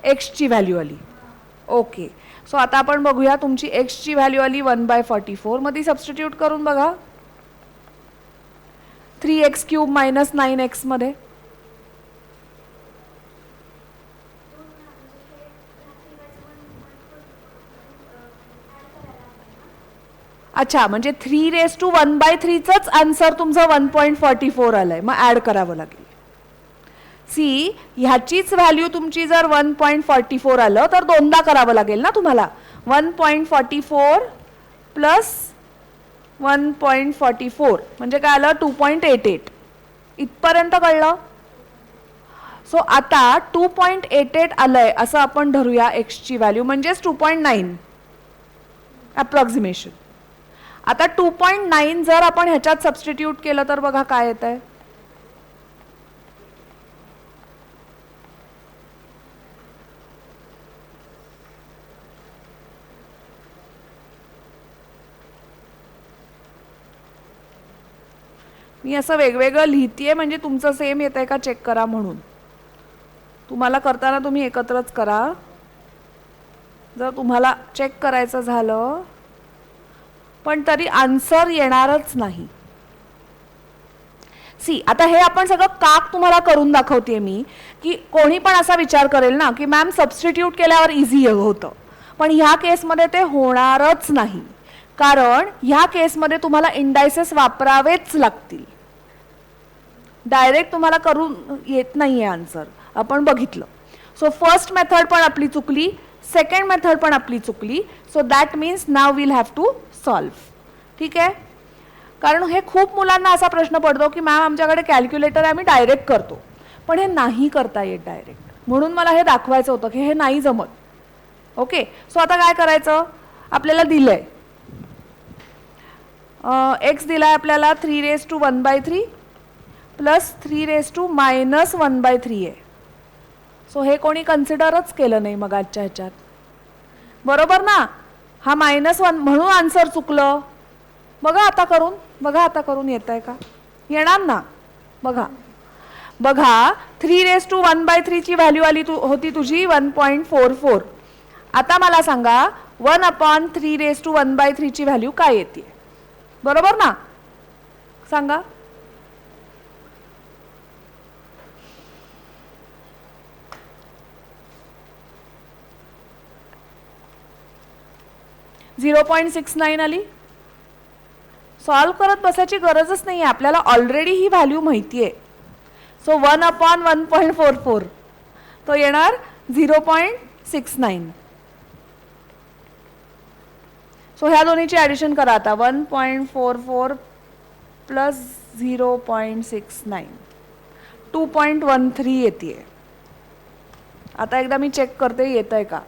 एक्सची व्हॅल्यू आली. ओके, सो आता आपण बघूया तुमची एक्सची व्हॅल्यू आली 1/44. मग ती सबस्टिट्यूट करून बघा 3x³ - 9x मध्ये. अच्छा, म्हणजे 3⁻⁻³ आन्सर तुमचं 1.44 आलंय. मग ॲड करावं लागेल. सी, ह्याचीच व्हॅल्यू तुमची जर 1.44 आलं तर दोनदा करावं लागेल ना तुम्हाला. 1.44 प्लस 1.44 म्हणजे काय आलं 2.88. इथपर्यंत कळलं? सो आता 2.88 आलंय असं आपण धरूया एक्सची व्हॅल्यू, म्हणजेच 2.9 अप्रॉक्सिमेशन. आता 2.9 जर आपण ह्याच्यात सबस्टिट्यूट केलं तर बघा काय येत आहे. मी असं वेगवेगळं लिहितेय म्हणजे तुमचं सेम येत आहे का चेक करा म्हणून. तुम्हाला करताना तुम्ही एकत्रच करा. जर तुम्हाला चेक करायचं झालं पण तरी आन्सर येणारच नाही. सी, आता हे आपण सगळं काक तुम्हाला करून दाखवते मी, की कोणी पण असा विचार करेल ना की मॅम सबस्टिट्यूट केल्यावर इझी होतं, पण ह्या केसमध्ये ते होणारच नाही. कारण ह्या केसमध्ये तुम्हाला इंडायसेस वापरावेच लागतील. डायरेक्ट तुम्हाला करून येत नाही आहे आन्सर, आपण बघितलं. सो फर्स्ट मेथड पण आपली चुकली, सेकंड मेथड पण आपली चुकली. So that means now will have to solve. ठीक आहे? कारण हे खूप मुलांना असा प्रश्न पडतो की मॅम आमच्याकडे कॅल्क्युलेटर आहे, आम्ही डायरेक्ट करतो. पण हे नाही करता येत डायरेक्ट, म्हणून मला हे दाखवायचं होतं की हे नाही जमत. ओके, सो आता काय करायचं? आपल्याला दिलंय एक्स दिलाय आपल्याला 3⁻⁻³ प्लस 3⁻⁻⁻³ आहे. सो हे कोणी कन्सिडरच केलं नाही मग आजच्या ह्याच्यात. बरोबर ना? हा -1 म्हणून आन्सर चुकलं. बघा आता करून, बघा आता करून येत आहे का? येणार ना? बघा बघा 3⁻⁻³ ची व्हॅल्यू आली होती तुझी 1.44. आता मला सांगा 1/3⁻⁻³ ची व्हॅल्यू काय येते? बरोबर ना? सांगा. 0.69 आली. सॉल्व करत बसायची गरजच नाही आहे, आपल्याला ऑलरेडी ही व्हॅल्यू माहिती आहे. सो 1/1.44 तो येणार 0.69. सो ह्या दोन्हीची ॲडिशन करा आता. 1.44 प्लस 0.69 2.13 येते. आता एकदा मी चेक करते येत आहे का.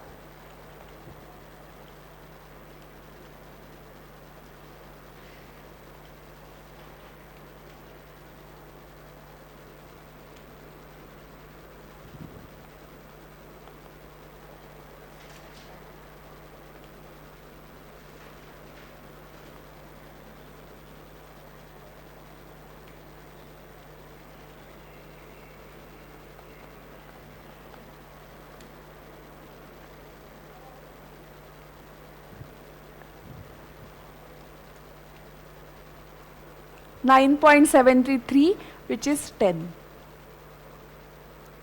9.733 विच इज 10.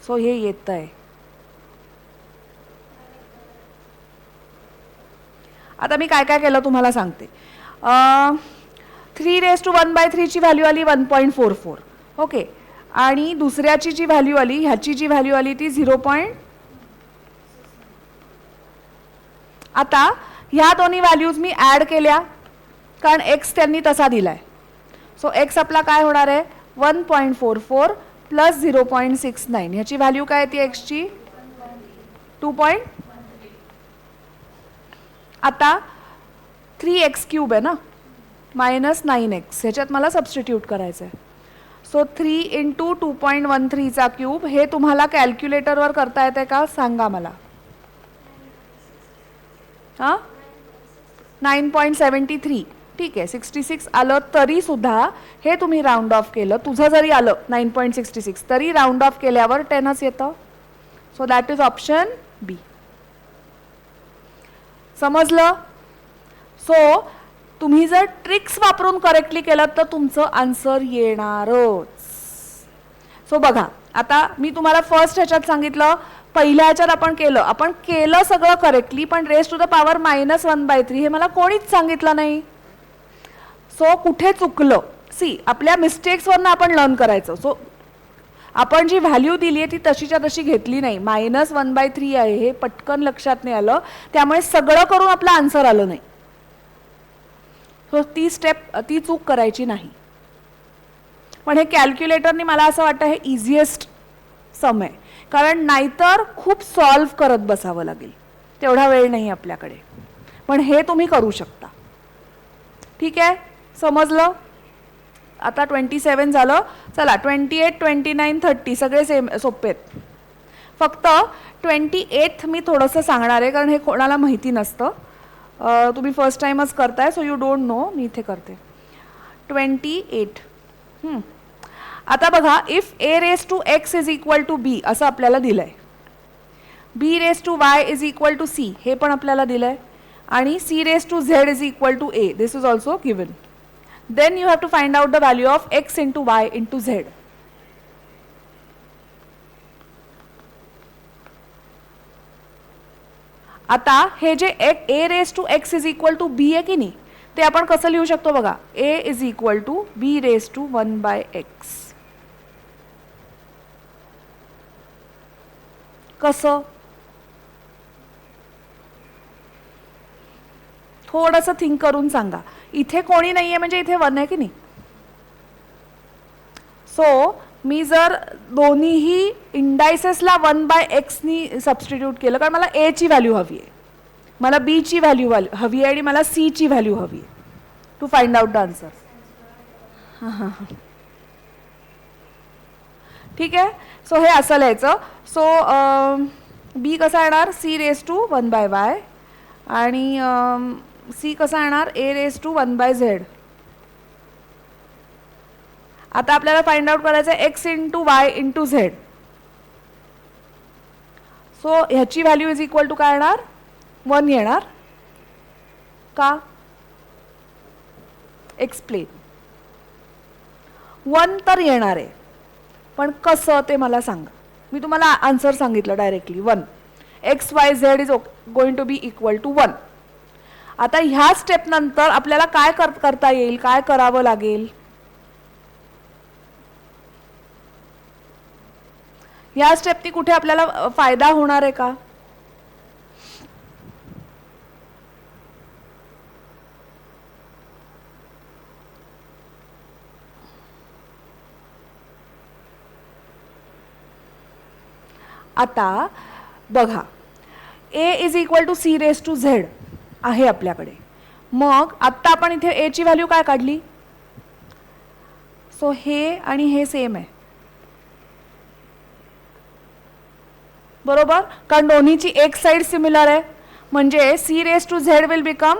सो हे येत आहे. आता मी काय काय केलं तुम्हाला सांगते. 3⁻⁴ ची व्हॅल्यू आली 1.44. ओके, आणि दुसऱ्याची जी व्हॅल्यू आली, ह्याची जी व्हॅल्यू आली ती 0. आता ह्या दोन्ही व्हॅल्यूज मी ॲड केल्या कारण एक्स त्यांनी तसा दिलाय. सो एक्स आपला काय होणार आहे 1.44 प्लस 0.69. ह्याची व्हॅल्यू काय ती एक्सची 2. आता 3x³ आहे ना मायनस 9x, ह्याच्यात मला सबस्टिट्यूट करायचं आहे. सो 3 इंटू 2.13चा क्यूब. हे तुम्हाला कॅल्क्युलेटरवर करता येते का सांगा मला. हां 9.73. ठीक आहे, 66 आलं तरी सुद्धा हे तुम्ही राऊंड ऑफ केलं, तुझं जरी आलं 9.66 तरी राऊंड ऑफ केल्यावर 10च येतं. सो दॅट इज ऑप्शन बी. समजलं. सो तुम्ही जर ट्रिक्स वापरून करेक्टली केलं तर तुमचं आन्सर येणारच. सो बघा, आता मी तुम्हाला फर्स्ट ह्याच्यात सांगितलं, पहिल्या ह्याच्यात आपण केलं सगळं करेक्टली, पण रेस टू द पॉवर -1/3 हे मला कोणीच सांगितलं नाही. सो कुठे चुकलं. सी, आपल्या मिस्टेक्सवरनं आपण लर्न करायचं. सो आपण जी व्हॅल्यू दिली आहे ती तशीच्या तशी घेतली नाही. -1/3 आहे हे पटकन लक्षात नाही आलं, त्यामुळे सगळं करून आपलं आन्सर आलं नाही. सो ती चूक करायची नाही. पण हे कॅल्क्युलेटरने मला असं वाटतं हे इझिएस्ट सम आहे, कारण नाहीतर खूप सॉल्व्ह करत बसावं लागेल, तेवढा वेळ नाही आपल्याकडे. पण हे तुम्ही करू शकता. ठीक आहे, समजलं. आता 27 झालं. चला 28, 29, 30 सगळे सोपे आहेत. फक्त 28 मी थोडंसं सांगणार आहे कारण हे कोणाला माहिती नसतं. तुम्ही फर्स्ट टाइमच करताय, सो यू डोंट नो. मी इथे करते 28. आता बघा, इफ a⁻x = b असं आपल्याला दिलंय, b⁻y = c हे पण आपल्याला दिलंय, आणि c⁻z = a. This is also given. Then you have to find out the value of x × y × z. आता हे जे a⁻x = b आहे की नाही, ते आपण कसं लिहू शकतो बघा. a = b⁻1/x. कसं, थोडंसं थिंक करून सांगा. इथे कोणी नाहीये म्हणजे इथे 1 आहे की नाही. सो मी जर दोन्हीही इंडायसेसला 1/x नी सबस्टिट्यूट केलं, कारण मला a ची व्हॅल्यू हवी आहे, मला b ची व्हॅल्यू हवी आहे, आणि मला c ची व्हॅल्यू हवी आहे to find out the answer. ठीक आहे. सो हे असं लिहायचं. सो b कसा येणार c⁻1/y, आणि c कसा येणार a⁻1/z. आता आपल्याला फाइंड आउट करायचं आहे x × y × z. सो ह्याची व्हॅल्यू = काय येणार 1 येणार का. एक्सप्लेन. 1 तर येणार आहे, पण कसं ते मला सांगा. मी तुम्हाला आन्सर सांगितलं directly 1. x, y, z is going to be = 1. आता ह्या स्टेप नंतर आपल्याला काय करता येईल, काय करावं लागेल. या स्टेपनी कुठे आपल्याला फायदा होणार आहे का. आता बघा, a = c⁻z आहे आपल्याकडे. मग आत्ता आपण इथे a ची व्हॅल्यू काय काढली. सो हे आणि हे सेम आहे, बरोबर, कारण दोन्हीची एक साइड सिमिलर आहे. म्हणजे c⁻z will become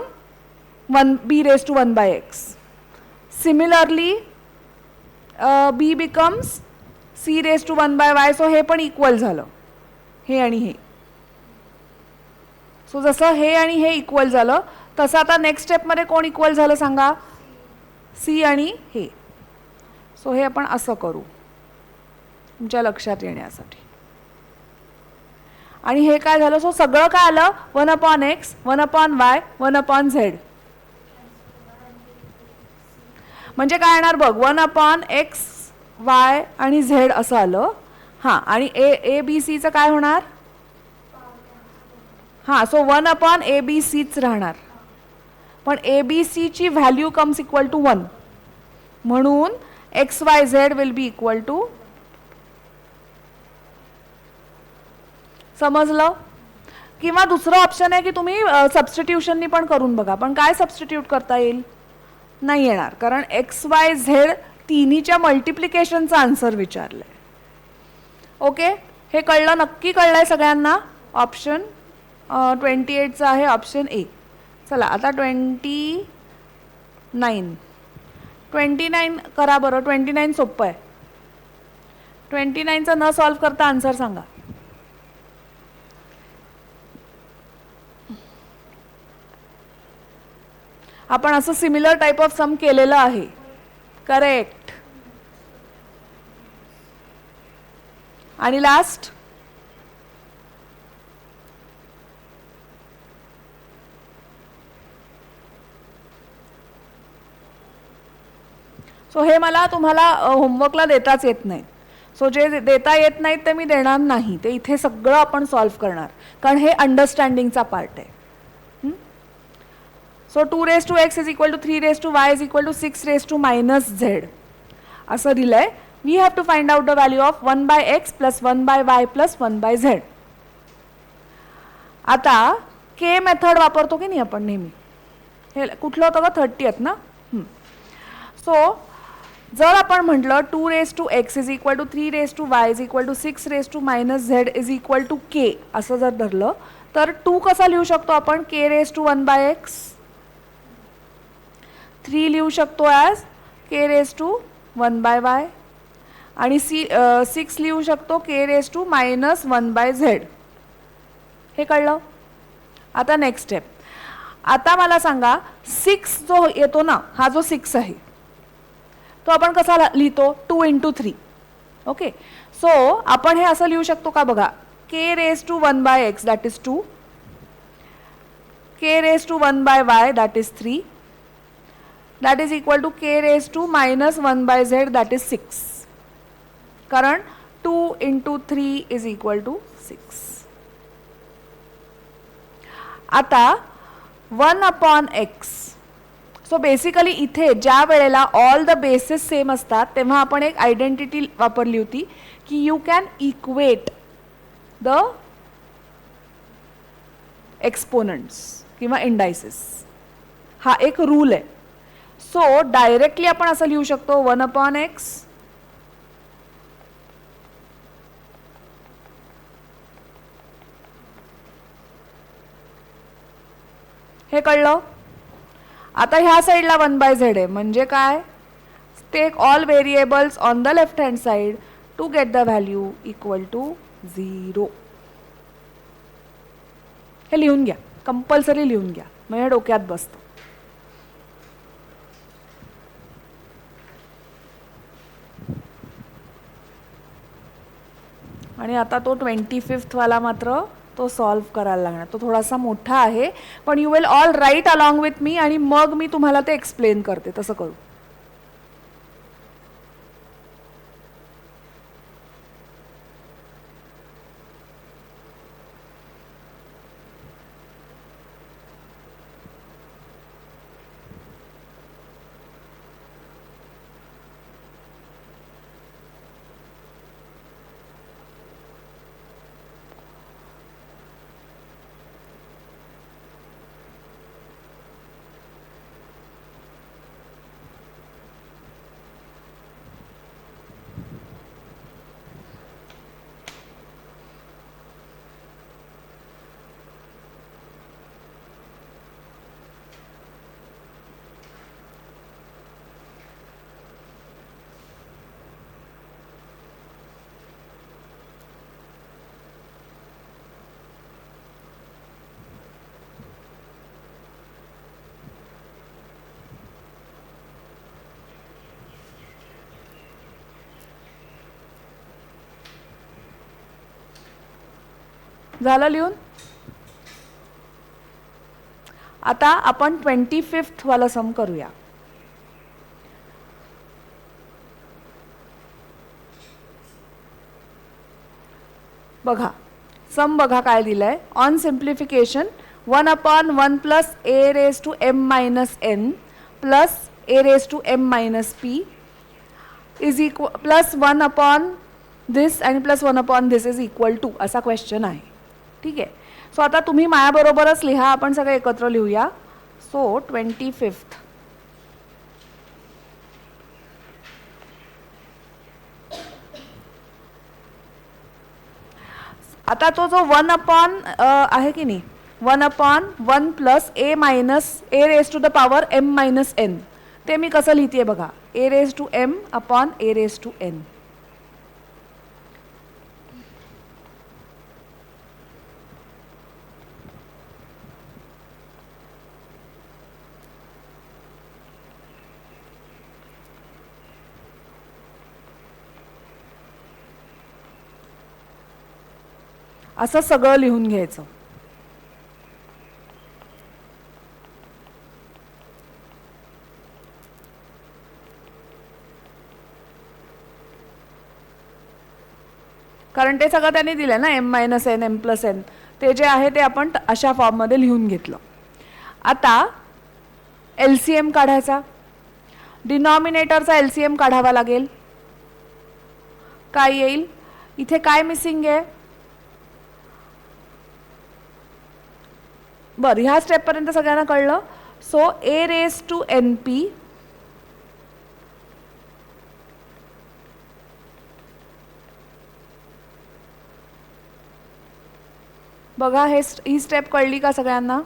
b⁻1/x. Similarly b becomes c⁻1/y. So हे पण इक्वल झालं, हे आणि हे. सो जसं हे आणि हे इक्वल झालं तसं आता नेक्स्ट स्टेपमध्ये कोण इक्वल झालं सांगा. c आणि हे. सो हे आपण असं करू तुमच्या लक्षात येण्यासाठी. आणि हे काय झालं, सो सगळं काय आलं 1/x 1/y 1/z. म्हणजे काय येणार बघ 1/x y आणि z असं आलं. हां आणि ए बी सीचं काय होणार, हां सो 1/abcच राहणार. पण ए बी सीची व्हॅल्यू कम्स इक्वल टू 1 म्हणून XYZ will be equal to. समजलं? किंवा दुसरं ऑप्शन आहे की तुम्ही सबस्टिट्यूशननी पण करून बघा. पण काय सबस्टिट्यूट करता येईल, नाही येणार, कारण XYZ तिन्हीच्या मल्टिप्लिकेशनचा आन्सर विचारलंय. ओके, हे कळलं, नक्की कळलंय सगळ्यांना. ऑप्शन 28चा आहे ऑप्शन ए. चला आता 29 करा बरं. 29 सोपं आहे. 29चा न सॉल्व करता आन्सर सांगा. आपण असं सिमिलर टाईप ऑफ सम केलेलं आहे. करेक्ट. आणि लास्ट सो हे मला तुम्हाला होमवर्कला देताच येत नाही. सो जे देता येत नाहीत ते मी देणार नाही. ते इथे सगळं आपण सॉल्व करणार, कारण हे अंडरस्टँडिंगचा पार्ट आहे. So 2x is equal to 3y is equal to 6 असं दिलंय. We have to find out the value of 1/x plus 1/y plus 1/z. आता के मेथड वापरतो की नाही आपण नेहमी. हे कुठलं होतं का 30th ना. सो जर आपण म्हटलं 2x is equal to 3y is equal to 6 is equal to k असं जर धरलं तर 2 कसा लिहू शकतो आपण, k⁴ x. 3 लिहू शकतो ॲज k⁴ आणि 6 लिहू शकतो k⁻⁻⁻z. हे कळलं. आता नेक्स्ट स्टेप. आता मला सांगा 6 जो येतो ना, हा जो 6 आहे तो आपण कसा लिहितो, 2 × 3. ओके, सो आपण हे असं लिहू शकतो का बघा, k⁻⁴ that is 2, k⁻⁻y that is 3, that is equal to k⁻⁻⁻z that is 6. कारण 2 × 3 इज इक्वल टू 6. आता 1/x. सो बेसिकली इथे ज्या वेळेला ऑल द बेसेस सेम असतात तेव्हा आपण एक आयडेंटिटी वापरली होती की यू कॅन इक्वेट द एक्सपोनंट्स किंवा इंडायसेस. हा एक रूल आहे. सो डायरेक्टली आपण असं लिहू शकतो 1/x हे कळलं. आता ह्या साईडला 1/z आहे म्हणजे काय, take all variables on the left hand side to get the value equal to 0. हे लिहून घ्या, कंपल्सरी लिहून घ्या, म्हणजे डोक्यात बसतं. आणि आता तो 25th वाला मात्र तो सॉल्व करायला लागणार. तो थोडासा मोठा आहे, पण you will all write along with me आणि मग मी तुम्हाला ते एक्सप्लेन करते. तसं करू. झालं लिहून? आता आपण 25th वाला सम करूया. बघा सम बघा काय दिलंय. On simplification 1/1 plus A raise to M minus N plus A raise to M minus P is equal plus 1 this आणि plus 1 this is equal to असा क्वेश्चन आहे. ठीक आहे. सो आता तुम्ही माझ्याबरोबरच लिहा, आपण सगळे एकत्र लिहूया. सो 25th आता तो जो 1 आहे की नाही 1/1 plus a minus a raise to the power m minus n ते मी कसं लिहिते बघा. A raise to m upon A raise to n. असं सगळं लिहून घ्यायचं. कारण ते सगळं त्यांनी दिलं ना M minus N M plus N ते जे आहे ते आपण अशा फॉर्ममध्ये लिहून घेतलं. आता LCM काढायचा. डिनॉमिनेटरचा LCM काढावा लागेल. काय येईल? इथे काय मिसिंग आहे? बरं ह्या स्टेपपर्यंत सगळ्यांना कळलं. So A raise to N P बघा ही स्टेप कळली का सगळ्यांना?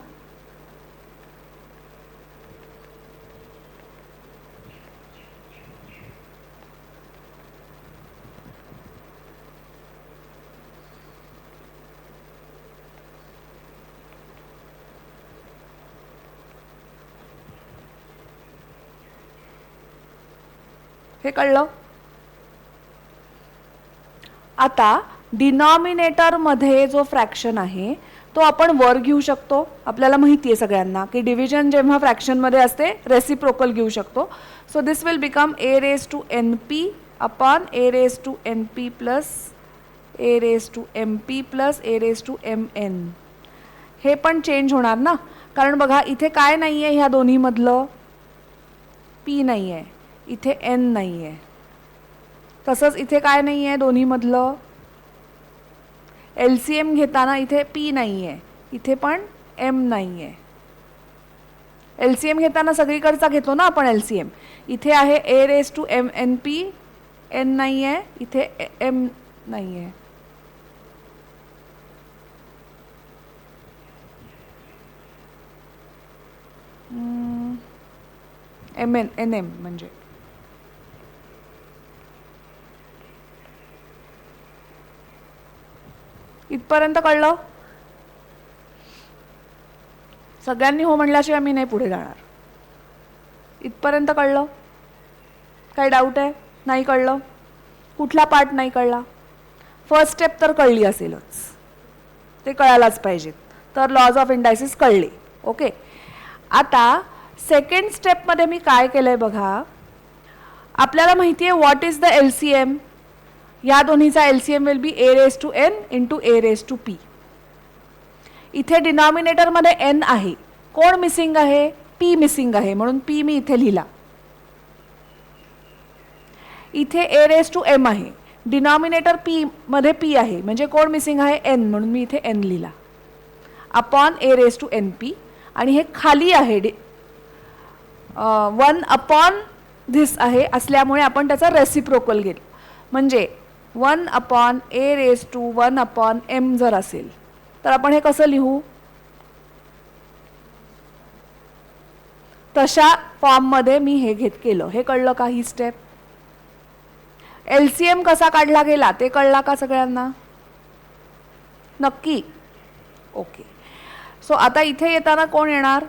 हे कळलं? आता डिनॉमिनेटर मध्ये जो फ्रॅक्शन आहे तो आपण वर घेऊ शकतो. आपल्याला माहिती आहे सगळ्यांना की डिव्हिजन जेव्हा फ्रॅक्शन मध्ये असते रेसिप्रोकल घेऊ शकतो. So this will become A raise to N P upon A raise to N P plus A raise to M P plus A raise to M N. हे पण चेंज होणार ना, कारण बघा इथे काय नाही आहे ह्या दोन्हीमधलं? पी नाही आहे, इथे एन नाही आहे. तसंच इथे काय नाही आहे दोन्हीमधलं? LCM घेताना इथे पी नाही आहे, इथे पण एम नाही आहे. LCM घेताना सगळीकडचा घेतो ना आपण LCM. इथे आहे a raise to M n p, n नाही आहे, इथे एम नाही आहे. एम एन एन एम म्हणजे इथपर्यंत कळलं? सगळ्यांनी हो म्हणल्याशिवाय मी नाही पुढे जाणार. इथपर्यंत कळलं? काही डाऊट आहे? नाही कळलं? कुठला पार्ट नाही कळला? फर्स्ट स्टेप तर कळली असेलच, ते कळायलाच पाहिजेत. तर लॉज ऑफ इंडायसिस कळले. ओके. आता सेकंड स्टेपमध्ये मी काय केलंय बघा. आपल्याला माहिती आहे व्हॉट इज द LCM. या दोन्हीचा LCM will be A raise to N into A raise to P. इथे डिनॉमिनेटरमध्ये एन आहे, कोण मिसिंग आहे? पी मिसिंग आहे, म्हणून पी मी इथे लिहिला. इथे ए रेज टू एम आहे, डिनॉमिनेटर पी मध्ये पी आहे, म्हणजे कोण मिसिंग आहे? एन, म्हणून मी इथे एन लिहिला. Upon A raise to N P. आणि हे खाली आहे 1 अपॉन धिस आहे, असल्यामुळे आपण त्याचा रेसिप्रोकल घेतला. म्हणजे 1 upon A raise to 1 upon M जर असेल तर आपण हे कसं लिहू? तशा फॉर्ममध्ये मी हे केलं. हे कळलं का ही स्टेप? LCM कसा काढला गेला ते कळला का सगळ्यांना? नक्की? ओके. सो आता इथे येताना कोण येणार?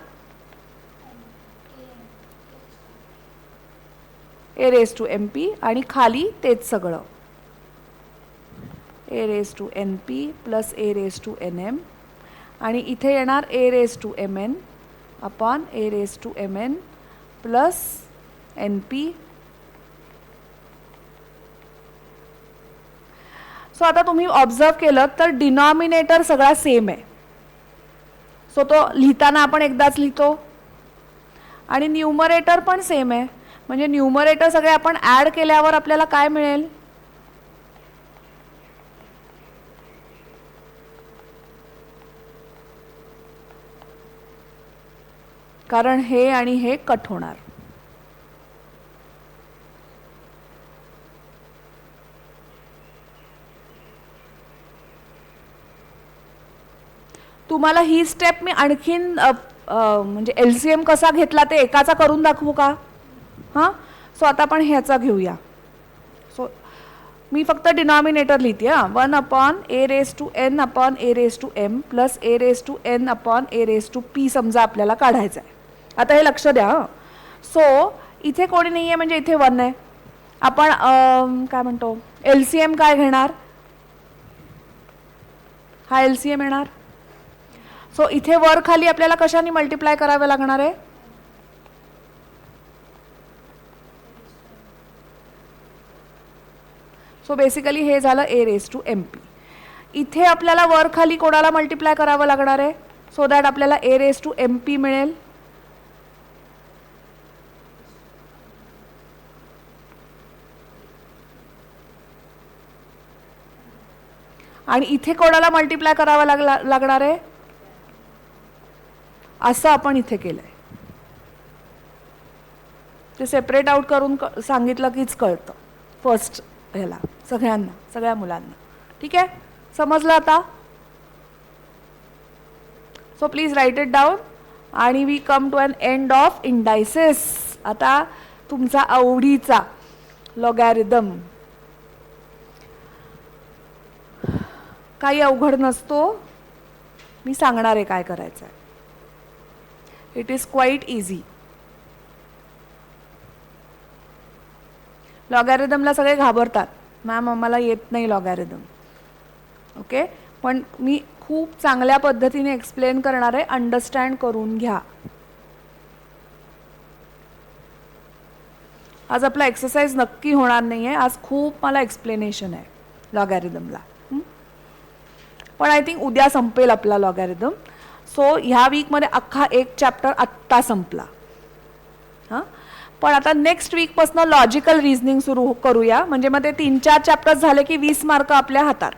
A raise to M p आणि खाली तेच सगळं a raise to N P plus A raise to n m आणि इथे येणार a raise to M n upon A raise to M n plus n p. So आता तुम्ही ऑब्झर्व केलं तर डिनॉमिनेटर सगळा सेम आहे. सो तो लिहिताना आपण एकदाच लिहितो आणि न्यूमरेटर पण सेम आहे. म्हणजे न्यूमरेटर सगळे आपण ॲड केल्यावर आपल्याला काय मिळेल? कारण हे आणि हे कट होणार. तुम्हाला ही स्टेप मी आणखीन म्हणजे LCM कसा घेतला ते एकाचा करून दाखवू का? हां, सो आता आपण ह्याचा घेऊया. सो मी फक्त डिनॉमिनेटर लिहिते. 1 upon A raise to N upon A raise to M plus A raise to N upon A raise to P समजा आपल्याला काढायचं आहे. आता हे लक्ष द्या. सो इथे कोणी नाही आहे म्हणजे इथे 1 आहे. आपण काय म्हणतो LCM काय घेणार? हा LCM येणार. सो इथे वर खाली आपल्याला कशाने मल्टिप्लाय करावे लागणार आहे? सो बेसिकली हे झालं ए रेज टू एम पी. इथे आपल्याला वर खाली कोणाला मल्टिप्लाय करावं लागणार आहे सो दॅट आपल्याला ए रेज टू एम पी मिळेल. आणि इथे कोणाला मल्टिप्लाय करावं लागणार आहे? असं आपण इथे केलंय. ते सेपरेट आउट करून सांगितलं कीच कळतं फर्स्ट ह्याला सगळ्यांना, सगळ्या मुलांना. ठीक आहे, समजलं आता? So please write it down आणि we come to an end of indices. आता तुमचा आवडीचा लॉगॅरिदम. काही अवघड नसतो, मी सांगणार आहे काय करायचं आहे. It is quite easy. लॉगॅरिदमला सगळे घाबरतात, मॅम आम्हाला येत नाही लॉगॅरिदम. ओके, पण मी खूप चांगल्या पद्धतीने एक्सप्लेन करणार आहे, अंडरस्टँड करून घ्या. आज आपला एक्सरसाइज नक्की होणार नाही आहे. आज खूप मला एक्सप्लेनेशन आहे लॉगॅरिदमला. पण आय थिंक उद्या संपेल आपला लॉगॅरिदम. सो ह्या वीकमध्ये अख्खा एक चॅप्टर आत्ता संपला. हां, पण आता नेक्स्ट वीकपासून लॉजिकल रिझनिंग सुरू करूया. म्हणजे मग ते 3-4 चॅप्टर्स झाले की 20 मार्क आपल्या हातात.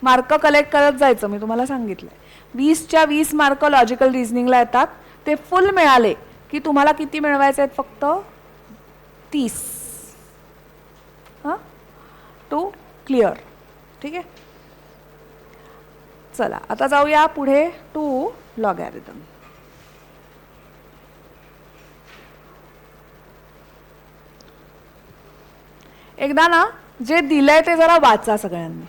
मार्क कलेक्ट करत जायचं, मी तुम्हाला सांगितलंय. 20च्या 20 मार्क लॉजिकल रिझनिंगला येतात. ते फुल मिळाले की तुम्हाला किती मिळवायचे आहेत? फक्त 30. हां, टू क्लिअर. ठीक आहे, चला आता जाऊया पुढे टू लॉगॅरिदम. एकदा ना जे दिलंय ते जरा वाचा सगळ्यांनी.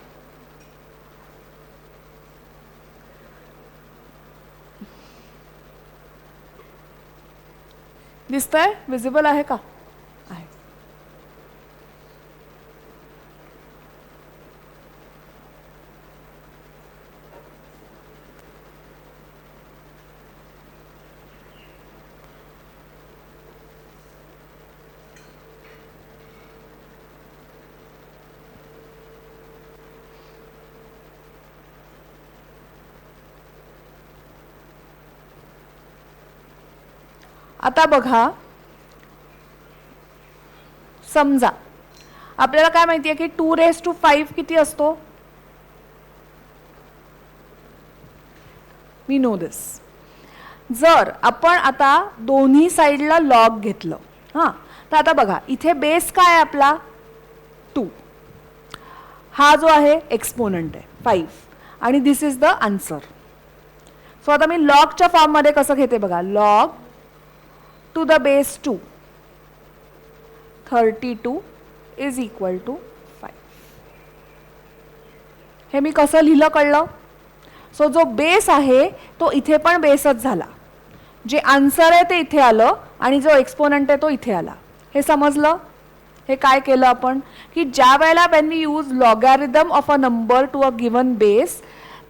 दिसतंय? विजिबल आहे का? आहे. आता बघा, समजा आपल्याला काय माहिती आहे की 2⁵ किती असतो? वी नो दिस. जर आपण आता दोन्ही साईडला लॉग घेतलं, हां, तर आता बघा इथे बेस काय आहे आपला? 2. हा जो आहे एक्सपोनंट आहे 5 आणि this is the answer. So आता मी लॉगच्या फॉर्ममध्ये कसं घेते बघा. Log to the base 2 32 is equal to 5. हे मी कसं लिहिलं कळलं? सो जो बेस आहे तो इथे पण बेसच झाला. जे आन्सर आहे ते इथे आलं आणि जो एक्सपोनंट आहे तो इथे आला. हे समजलं? हे काय केलं आपण की ज्या वेळेला when we use logarithm of a number to a given base,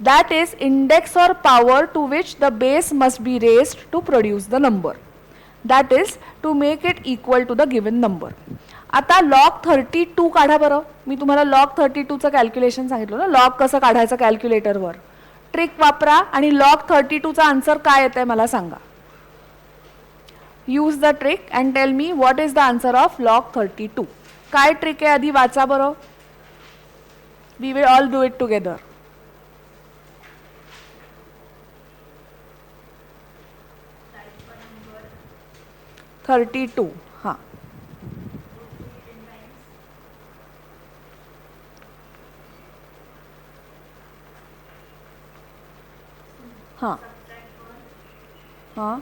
that is index or power to which the base must be raised to produce the number, that is to make it equal to the given number. आता log 32 काढा बरं. मी तुम्हाला log 32 चं कॅल्क्युलेशन सांगितलं ना, लॉग कसं काढायचं कॅल्क्युलेटरवर. ट्रिक वापरा आणि log 32 चा आन्सर काय येतंय मला सांगा. Use the trick and tell me what is the answer of log 32. काय ट्रिक आहे आधी वाचा बरं. We will all do it together. 32. हाँ हाँ हाँ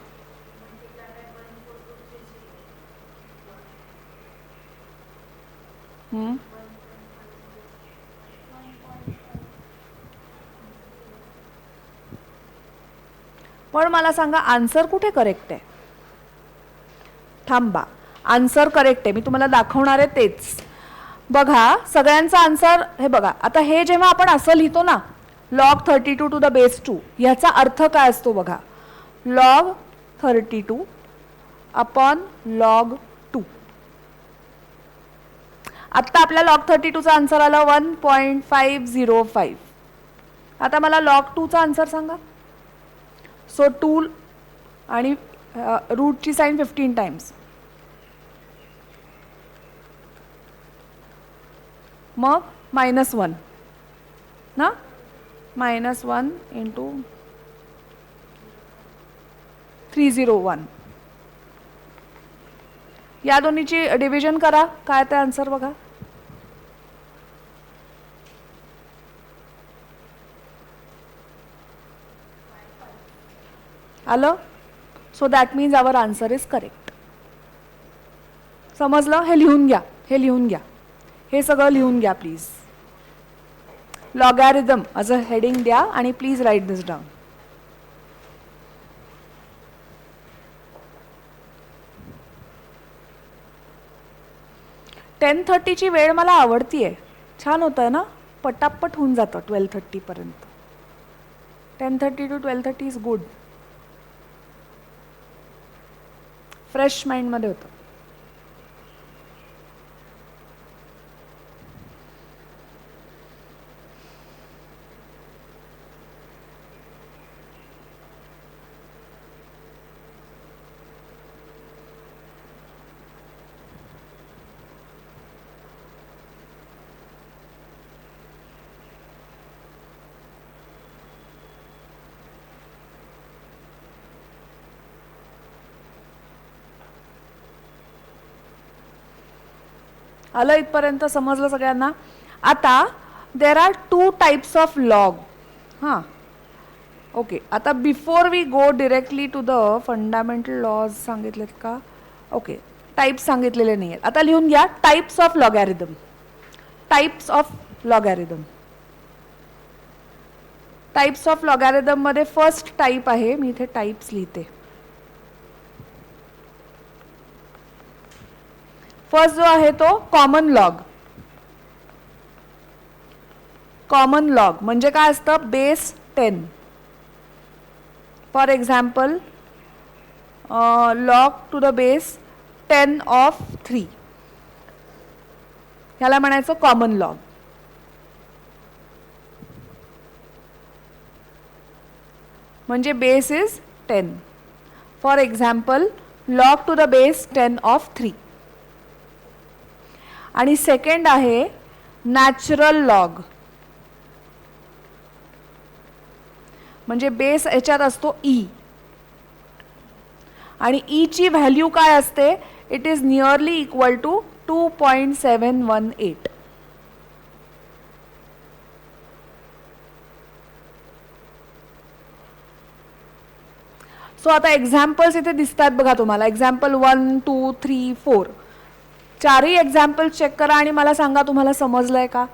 पण मला सांगा आन्सर कुठे करेक्ट आहे. थांबा, आन्सर करेक्ट आहे, मी तुम्हाला दाखवणार आहे तेच. बघा सगळ्यांचा आन्सर हे बघा. आता हे जेव्हा आपण असं लिहितो ना log 32 टू द बेस 2, ह्याचा अर्थ काय असतो बघा. log 32 upon log 2. आत्ता आपल्या log 32 चा आन्सर आला 1.505. आता मला log 2 चा आन्सर सांगा. सो 2 आणि रूटची साईन 15 टाइम्स. मग -1 ना, -1 इंटू 301. या दोन्हीची डिव्हिजन करा, काय ते आन्सर बघा. आलं. So that means our answer is correct. समजलं. हे लिहून घ्या, हे लिहून घ्या, हे सगळं लिहून घ्या प्लीज. लॉगॅरिदम अ हेडिंग द्या आणि please write this down. Ten 30ची वेळ मला आवडतीये. छान होतं ना, पटापट होऊन जातं 12:30 पर्यंत. 10:30 to 12:30 इज गुड. फ्रेश माइंडमध्ये होतं. आलं इथपर्यंत समजलं सगळ्यांना. आता there are 2 types of log. हां ओके. आता before we go directly to the fundamental laws सांगितलेत का. ओके टाइप्स सांगितलेले नाही आहेत. आता लिहून घ्या types of logarithm. Types of logarithm. Types of logarithm मध्ये फर्स्ट टाइप आहे, मी इथे टाइप्स लिहिते. फर्स्ट जो आहे तो कॉमन लॉग. कॉमन लॉग म्हणजे काय असतं, base 10. For example log to the base 10 of 3, ह्याला म्हणायचं कॉमन लॉग. म्हणजे base is 10. For example log to the base 10 of 3. आणि सेकंड आहे नॅचरल लॉग. म्हणजे बेस याच्यात असतो ई आणि ई ची व्हॅल्यू काय असते, it is nearly equal to 2.718. So आता एक्झाम्पल्स इथे दिसतात बघा तुम्हाला. एक्झाम्पल 1, 2, 3, 4. चारही एक्झाम्पल चेक करा आणि मला सांगा तुम्हाला समजलंय का.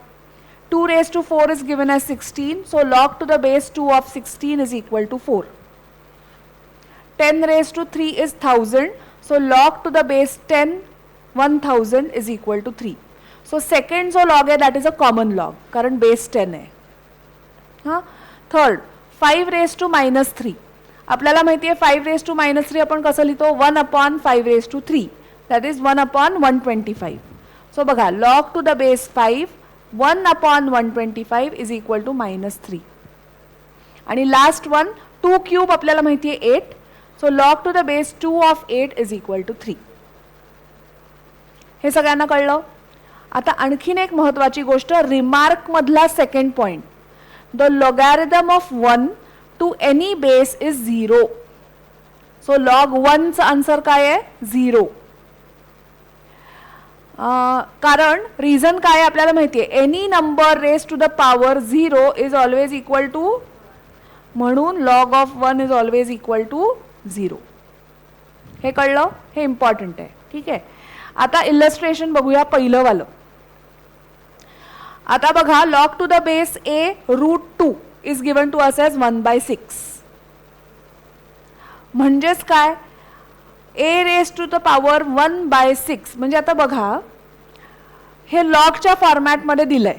2 raised to 4 is given as 16. So log to the base 2 of 16 is equal to 4. 10 raised to 3 is 1000. So log to the base 10 1000 is equal to 3. So second जो लॉग आहे that is a common log, कारण बेस 10 आहे. हां, थर्ड 5 रेज टू मायनस 3. आपल्याला माहिती आहे 5 रेज टू मायनस 3 आपण कसं लिहितो, 1/5 raise to 3, that is 1/125. So बघा, log to the base 5 1/125 is equal to -3. आणि लास्ट वन 2 क्यूब आपल्याला माहिती आहे 8. So log to the base 2 of 8 is equal to 3. हे सगळ्यांना कळलं. आता आणखीन एक महत्वाची गोष्ट, रिमार्क मधला second point, the logarithm of 1 to any base is 0. So log 1 चा आन्सर काय आहे, 0. कारण रिझन काय आपल्याला माहिती आहे, any number raise to the power 0 is always equal to, म्हणून log of 1 is always equal to 0. हे कळलं, हे इम्पॉर्टंट आहे. ठीक आहे. आता इलस्ट्रेशन बघूया पहिलं वालं. आता बघा, log to the base a √2 is given to us as 1/6. म्हणजेच काय, a raise to the power 1/6. म्हणजे आता बघा, हे लॉगच्या फॉर्मॅटमध्ये दिलंय.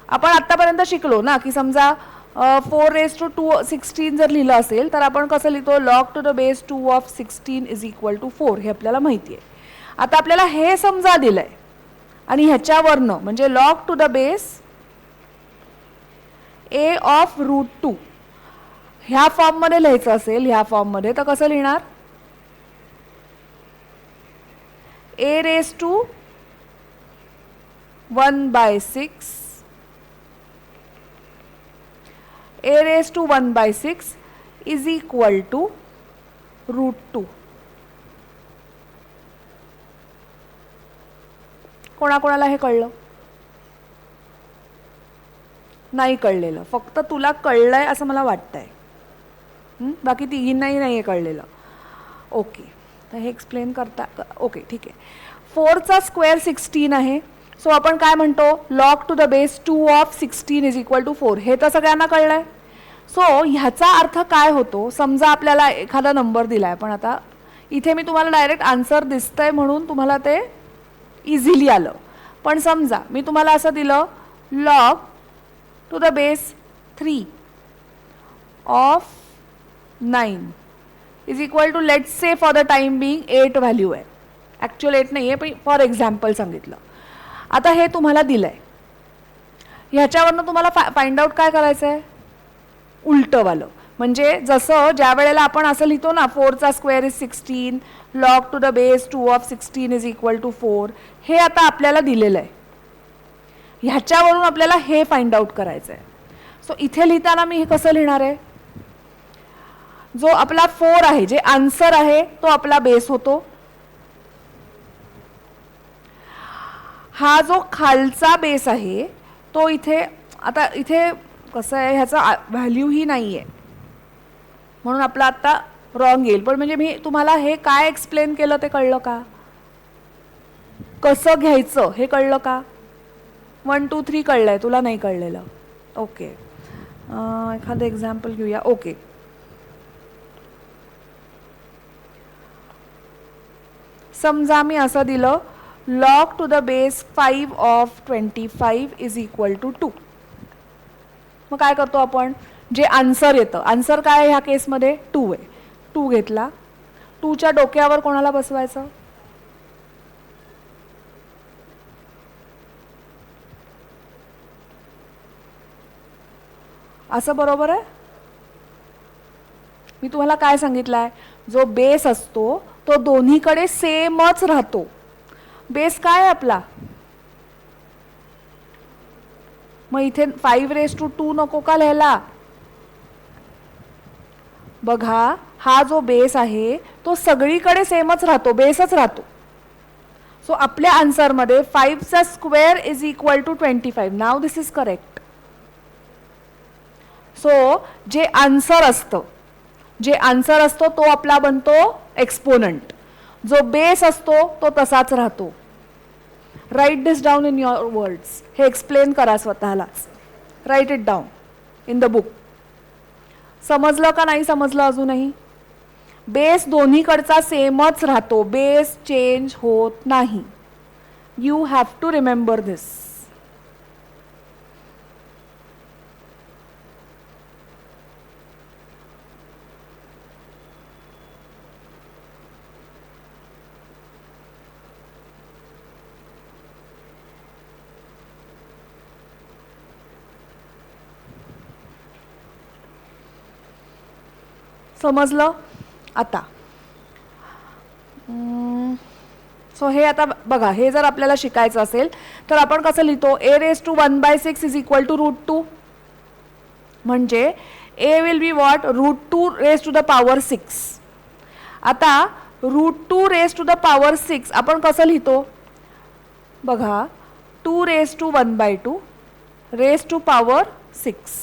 आपण आतापर्यंत शिकलो ना की समजा 4 रेज टू 16 जर लिहिलं असेल तर आपण कसं लिहितो, log to the base 2 of 16 is equal to 4. हे आपल्याला माहिती आहे. आता आपल्याला हे समजा दिलंय आणि ह्याच्यावरनं म्हणजे log to the base a of √2 ह्या फॉर्ममध्ये लिहायचं असेल, ह्या फॉर्ममध्ये, तर कसं लिहिणार, a raise to 1/6 a raise to 1/6 is equal to √2. कोणाकोणाला हे कळलं? नाही कळलेलं, फक्त तुला कळलंय असं मला वाटतंय. बाकी तिघींनाही नाही आहे कळलेलं. ओके, तर हे एक्सप्लेन करता. ओके, ठीक आहे. 4 चा स्क्वेअर 16 आहे. सो आपण काय म्हणतो, log to the base 2 of 16 is equal to 4. हे तर सगळ्यांना कळलंय. सो ह्याचा अर्थ काय होतो, समजा आपल्याला एखादा नंबर दिलाय, पण आता इथे मी तुम्हाला डायरेक्ट आन्सर दिसतंय म्हणून तुम्हाला ते इझिली आलं. पण समजा मी तुम्हाला असं दिलं, log to the base 3 of 9 is equal to, let's say for the time being 8 value आहे. ॲक्च्युअल 8 नाही आहे, पण फॉर एक्झाम्पल सांगितलं. आता हे तुम्हाला दिलंय, ह्याच्यावरनं तुम्हाला फाइंड आउट काय करायचं आहे, उलटंवालं. म्हणजे जसं ज्या वेळेला आपण असं लिहितो ना, 4 चा square is 16, log to the base 2 of 16 is equal to 4. हे आता आपल्याला दिलेलं आहे, ह्याच्यावरून आपल्याला हे फाइंड आउट करायचं आहे. सो इथे लिहिताना मी हे कसं लिहिणार आहे, जो आपला 4 आहे, जे आन्सर आहे, तो आपला बेस होतो. हा जो खालचा बेस आहे तो इथे, आता इथे कसं आहे, ह्याचा व्हॅल्यू ही नाही आहे म्हणून आपला आता रॉंग येईल. पण म्हणजे मी तुम्हाला हे काय एक्सप्लेन केलं ते कळलं का, कसं घ्यायचं हे कळलं का. 1 2 3 कळलंय, तुला नाही कळलेलं. ओके, एखादं एक्झाम्पल घेऊया. ओके, समजा मी असं दिलं, log to the base 5 of 25 is equal to 2. मग काय करतो आपण, जे आन्सर येतं, आन्सर काय आहे ह्या केसमध्ये 2 आहे, 2 घेतला. 2 च्या डोक्यावर कोणाला बसवायचं, असं बरोबर आहे. मी तुम्हाला काय सांगितलंय, जो बेस असतो तो दोन्हीकडे सेमच राहतो. बेस काय आहे आपला, मग इथे 5 रेज टू 2 नको का लिहायला. बघा, हा जो बेस आहे तो सगळीकडे सेमच राहतो, बेसच राहतो. सो आपल्या आन्सरमध्ये 5 चा square is equal to 25. Now this is correct. So जे आन्सर असतो तो आपला बनतो एक्सपोनंट, जो बेस असतो तो तसाच राहतो. Write this down in your words. हे एक्सप्लेन करा स्वतःलाच, write it down in the book. समजलं का नाही समजलं अजूनही? बेस दोन्हीकडचा सेमच राहतो, बेस चेंज होत नाही. यू हॅव टू रिमेंबर दिस. समजलं? आता सो हे आता बघा, हे जर आपल्याला शिकायचं असेल तर आपण कसं लिहितो, a raised to 1/6 is equal to √2. म्हणजे a will be what, √2 raised to the power 6. आता √2 raised to the power 6 आपण कसं लिहितो बघा, 2 raised to 1/2 raised to power 6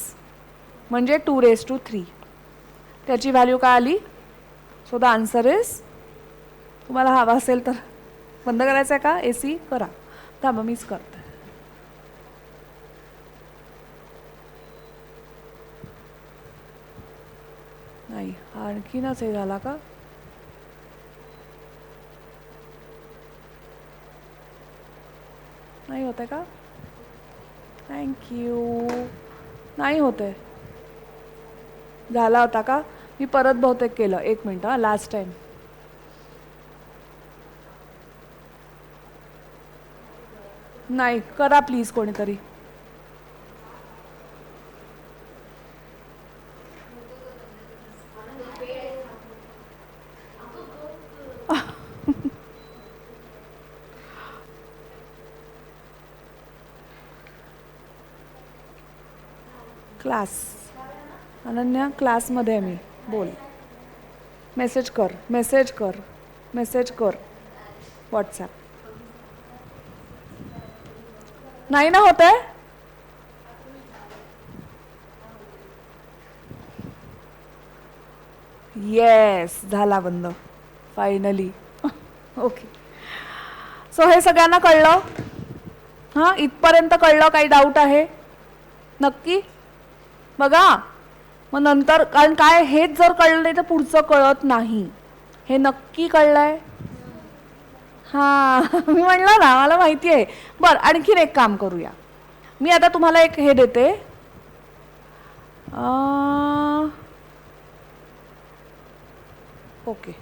म्हणजे 2 raised to 3. त्याची व्हॅल्यू काय आली? सो द आन्सर इज, तुम्हाला हवा असेल तर बंद करायचं आहे का AC? करा. थांबा मीच करते. नाही, आणखीनच हे झाला का? नाही होत आहे का? थँक्यू. नाही होत आहे. झाला होता का? मी परत बहुतेक केलं. एक मिनिट हा, लास्ट टाइम. नाही, करा प्लीज कोणीतरी. क्लास अनन्या, क्लासमध्ये आहे मी. बोल. मेसेज कर, मेसेज कर, मेसेज कर व्हॉट्सॲप. नाही ना होत आहे? येस, झाला बंद फायनली. ओके. सो हे सगळ्यांना कळलं? हां, इथपर्यंत कळलं? काही डाऊट आहे? नक्की बघा. मग नंतर, कारण काय, हेच जर कळलं नाही तर पुढचं कळत नाही. हे नक्की कळलंय? हां, मी म्हणलं ना, मला माहिती आहे. बरं, आणखीन एक काम करूया. मी आता तुम्हाला एक हे देते. ओके.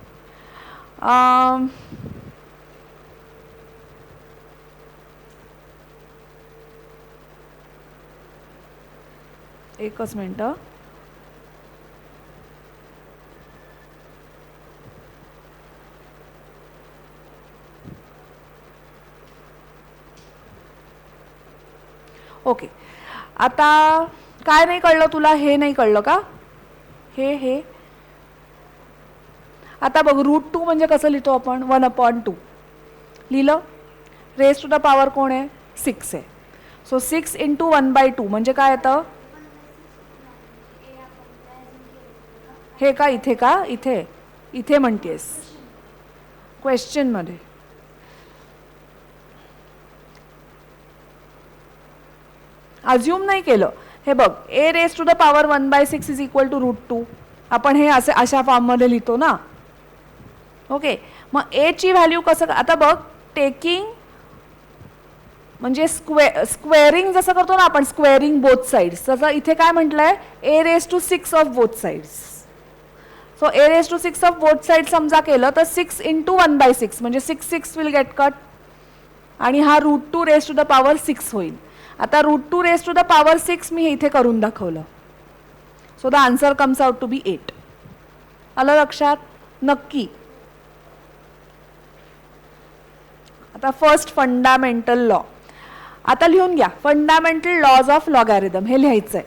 एकच मिनटं. ओके. आता काय नाही कळलं तुला? हे नाही कळलं का? हे आता बघ, √2 म्हणजे कसं लिहितो आपण? 1/2 लिहिलं. रेस टू द पॉवर कोण आहे? 6 आहे. सो 6 × 1/2 म्हणजे काय येतं? हे का इथे? का इथे? इथे म्हणतेस क्वेश्चन मध्ये. अज्युम नाही केलं. हे बघ, a raised to the power 1/6 is equal to √2. आपण हे असे अशा फॉर्ममध्ये लिहितो ना. ओके. मग a ची व्हॅल्यू कसं? आता बघ, टेकिंग म्हणजे स्क्वेअरिंग जसं करतो ना आपण, स्क्वेअरिंग बोथ साइड्स, तसं इथे काय म्हटलंय? a raised to 6 of both sides. So a raised to 6 of both side समजा केलं तर 6 × 1/6 म्हणजे 6 विल गेट कट आणि हा √2 raised to the power 6 होईल. आता √2 raised to the power 6 मी इथे करून दाखवलं. So the answer comes out to be 8. आलं लक्षात? नक्की. आता फर्स्ट फंडामेंटल लॉ आता लिहून घ्या. फंडामेंटल लॉज ऑफ लॉगॅरिथम हे लिहायचंय.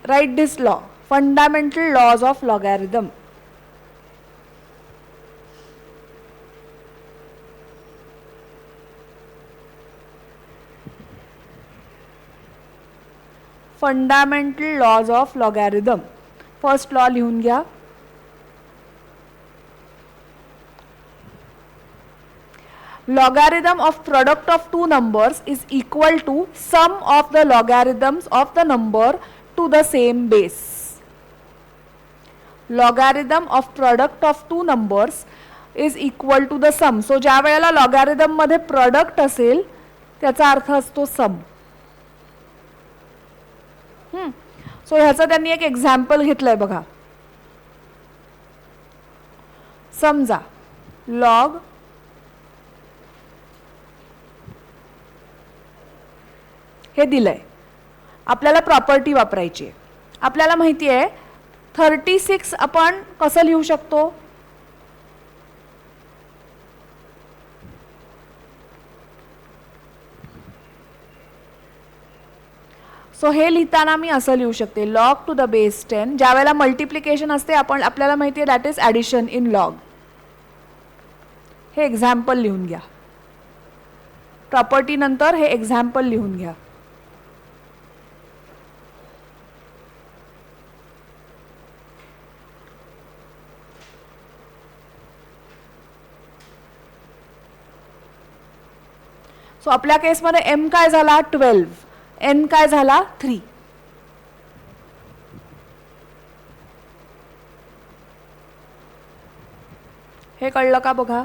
Write this law, fundamental laws of logarithm. Fundamental laws of logarithm. First law लिहून घ्या. Logarithm of product of two numbers is equal to sum of the logarithms of the number to the same base. Logarithm of product of two numbers is equal to the sum. So ज्या वेळेला लॉगॅरिदम मध्ये प्रोडक्ट असेल त्याचा अर्थ असतो सम. सो ह्याचं त्यांनी एक एक्झाम्पल घेतलंय बघा. समजा लॉग हे दिलंय, आपल्याला प्रॉपर्टी वापरायची आहे. आपल्याला माहिती आहे 36 आपण कसं लिहू शकतो? सो हे लिहिताना मी असं लिहू शकते लॉग टू द बेस 10. ज्या वेळेला मल्टिप्लिकेशन असते आपल्याला माहिती आहे that is addition in log. हे एक्झाम्पल लिहून घ्या. प्रॉपर्टी नंतर हे एक्झाम्पल लिहून घ्या. सो आपल्या केसमध्ये m काय झाला 12, n काय झाला 3. हे कळलं का बघा?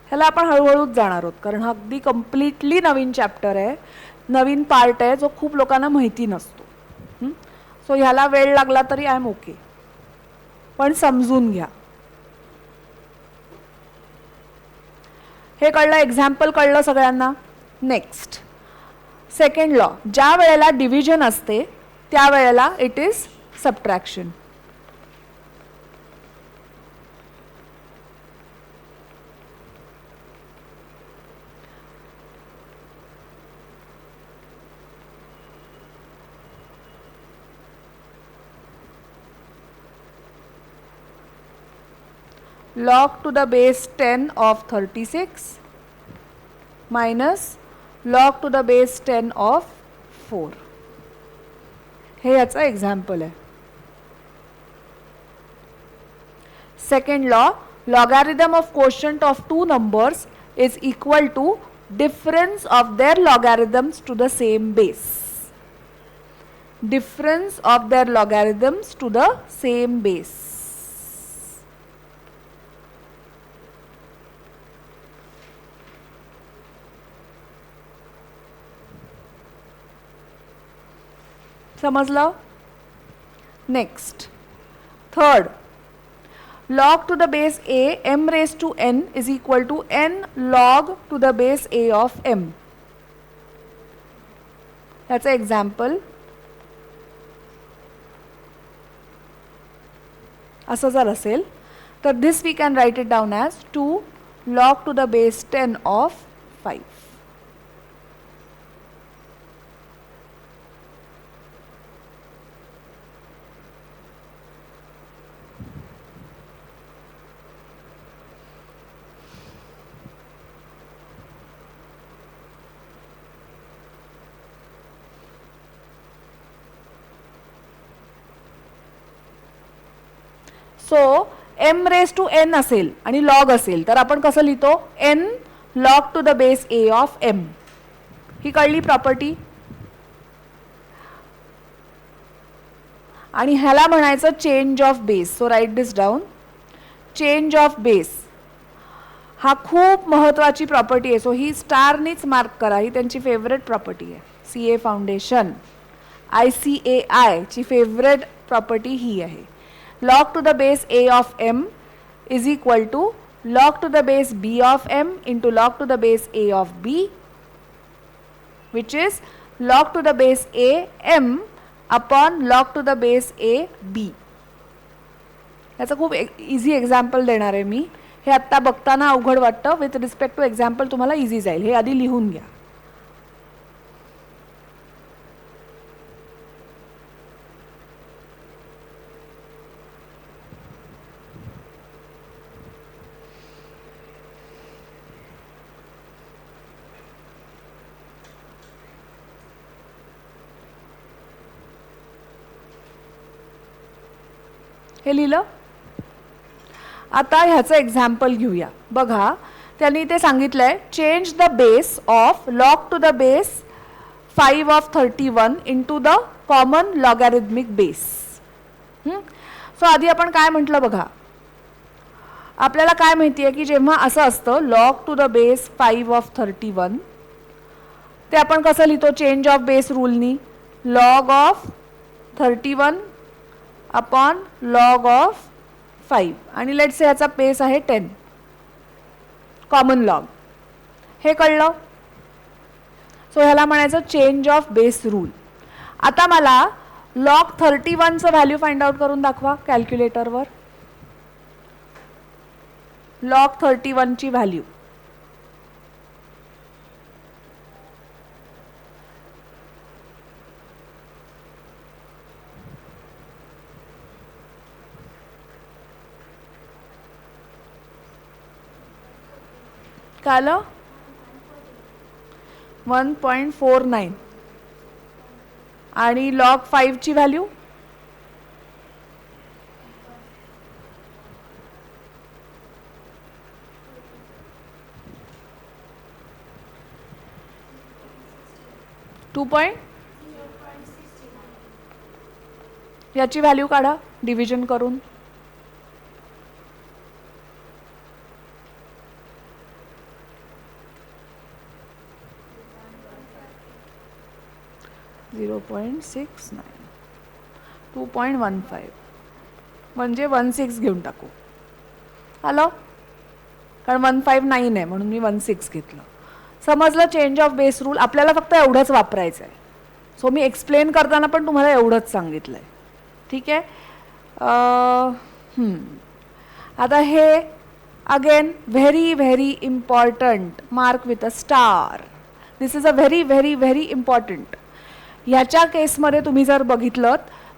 ह्याला आपण हळूहळूच जाणार आहोत कारण हा अगदी कम्प्लिटली नवीन चॅप्टर आहे, नवीन पार्ट आहे जो खूप लोकांना माहिती नसतो. सो ह्याला वेळ लागला तरी आय एम ओके, पण समजून घ्या. हे कळलं, एक्झाम्पल कळलं सगळ्यांना. Next second law. ज्या वेळेला डिव्हिजन असते त्या वेळेला it is subtraction. log to the base 10 of 36 minus log to the base 10 of 4. हे याचं एक्झाम्पल आहे. Second law, logarithm of quotient of two numbers is equal to difference of their logarithms to the same base. Difference of their logarithms to the same base. समजलं? Next third, log to the base a m raised to n is equal to n log to the base a of m. That's an example. असं जर असेल तर this we can write it down as 2 log to the base 10 of 5. So m raise to n असेल आणि लॉग असेल तर आपण कसं लिहितो? n log to the base a of m. ही कळली प्रॉपर्टी. आणि ह्याला म्हणायचं change of base. So write this down. Change of base हा खूप महत्वाची प्रॉपर्टी आहे. सो ही स्टारनीच मार्क करा, ही त्यांची फेवरेट प्रॉपर्टी आहे. CA फाउंडेशन ICAI ची फेवरेट प्रॉपर्टी ही आहे. log to the base a of m is equal to log to the base b of m into log to the base a of b, which is log to the base a m upon log to the base a b. याचं खूप इझी एक्झाम्पल देणार आहे मी. हे आत्ता बघताना अवघड वाटतं, विथ रिस्पेक्ट टू एक्झाम्पल तुम्हाला इझी जाईल. हे आधी लिहून घ्या. हे लिहिलं. आता ह्याचं एक्झाम्पल घेऊया. बघा त्यांनी ते सांगितलंय change the base of log to the base 5 of 31 into the common logarithmic base. So आधी आपण काय म्हटलं बघा, आपल्याला काय माहिती आहे की जेव्हा असं असतं log to the base 5 of 31, ते आपण कसं लिहितो चेंज ऑफ बेस रूलनी, log of 31 upon log of 5 आणि लेट्स से याचा बेस आहे 10, कॉमन लॉग. हे कळलं. सो ह्याला म्हणायचं चेंज ऑफ बेस रूल. आता मला log 31चं व्हॅल्यू फाइंड आउट करून दाखवा कॅल्क्युलेटरवर. log 31ची व्हॅल्यू काय आलं? 1.49 आणि log 5 ची व्हॅल्यू याची व्हॅल्यू काढा डिव्हिजन करून. .69 2.15 म्हणजे 16 घेऊन टाकू. आलं? कारण 159 आहे म्हणून मी 16 घेतलं. समजलं चेंज ऑफ बेस रूल. आपल्याला फक्त एवढंच वापरायचं आहे. सो मी एक्सप्लेन करताना पण तुम्हाला एवढंच सांगितलं आहे. ठीक आहे. आता हे again very very important, mark with a star. This is a very very very important. ह्याच्या केसमध्ये तुम्ही जर बघितलं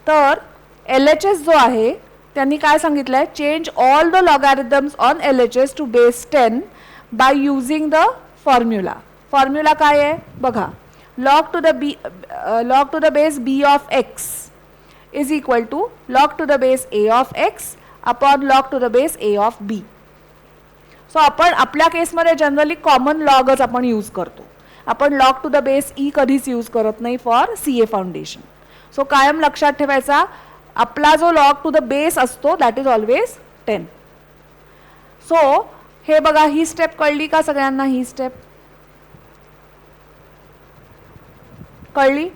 तर LHS जो आहे त्यांनी काय सांगितलं आहे, change all the logarithms on LHS to base 10 by using the formula. Formula काय आहे बघा, log to the base b of x is equal to log to the base a of x upon log to the base a of b. So आपण आपल्या केसमध्ये जनरली कॉमन लॉगच आपण यूज करतो. आपण log to the base e कधीच यूज करत नाही फॉर CA फाउंडेशन. सो कायम लक्षात ठेवायचा, आपला जो log to the base असतो दॅट इज ऑलवेज 10. सो हे बघा, ही स्टेप कळली का सगळ्यांना? ही स्टेप कळली?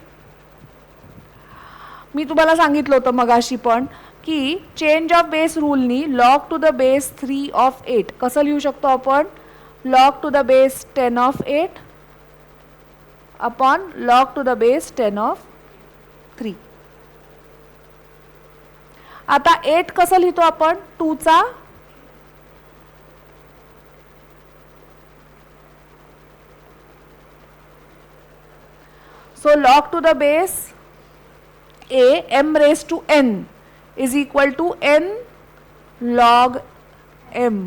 मी तुम्हाला सांगितलं होतं मगाशी पण की चेंज ऑफ बेस रूलनी log to the base 3 of 8 कसं लिहू शकतो आपण? log to the base 10 of 8 upon log to the base 10 of 3. आता 8 कसं लिहितो आपण? 2 चा so log to the base a m raised to n is equal to n log m.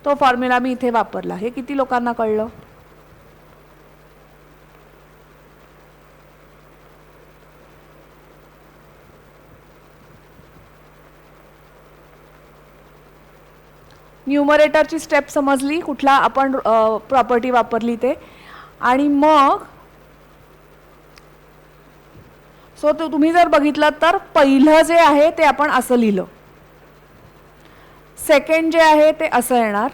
तो फॉर्म्युला मी इथे वापरला. हे किती लोकांना कळलं? न्यूमरेटरची स्टेप समजली, कुठला आपण प्रॉपर्टी वापरली ते. आणि मग सो तुम्ही जर बघितलं तर पहिलं जे आहे ते आपण असं लिहिलं, सेकंड जे आहे ते असं येणार,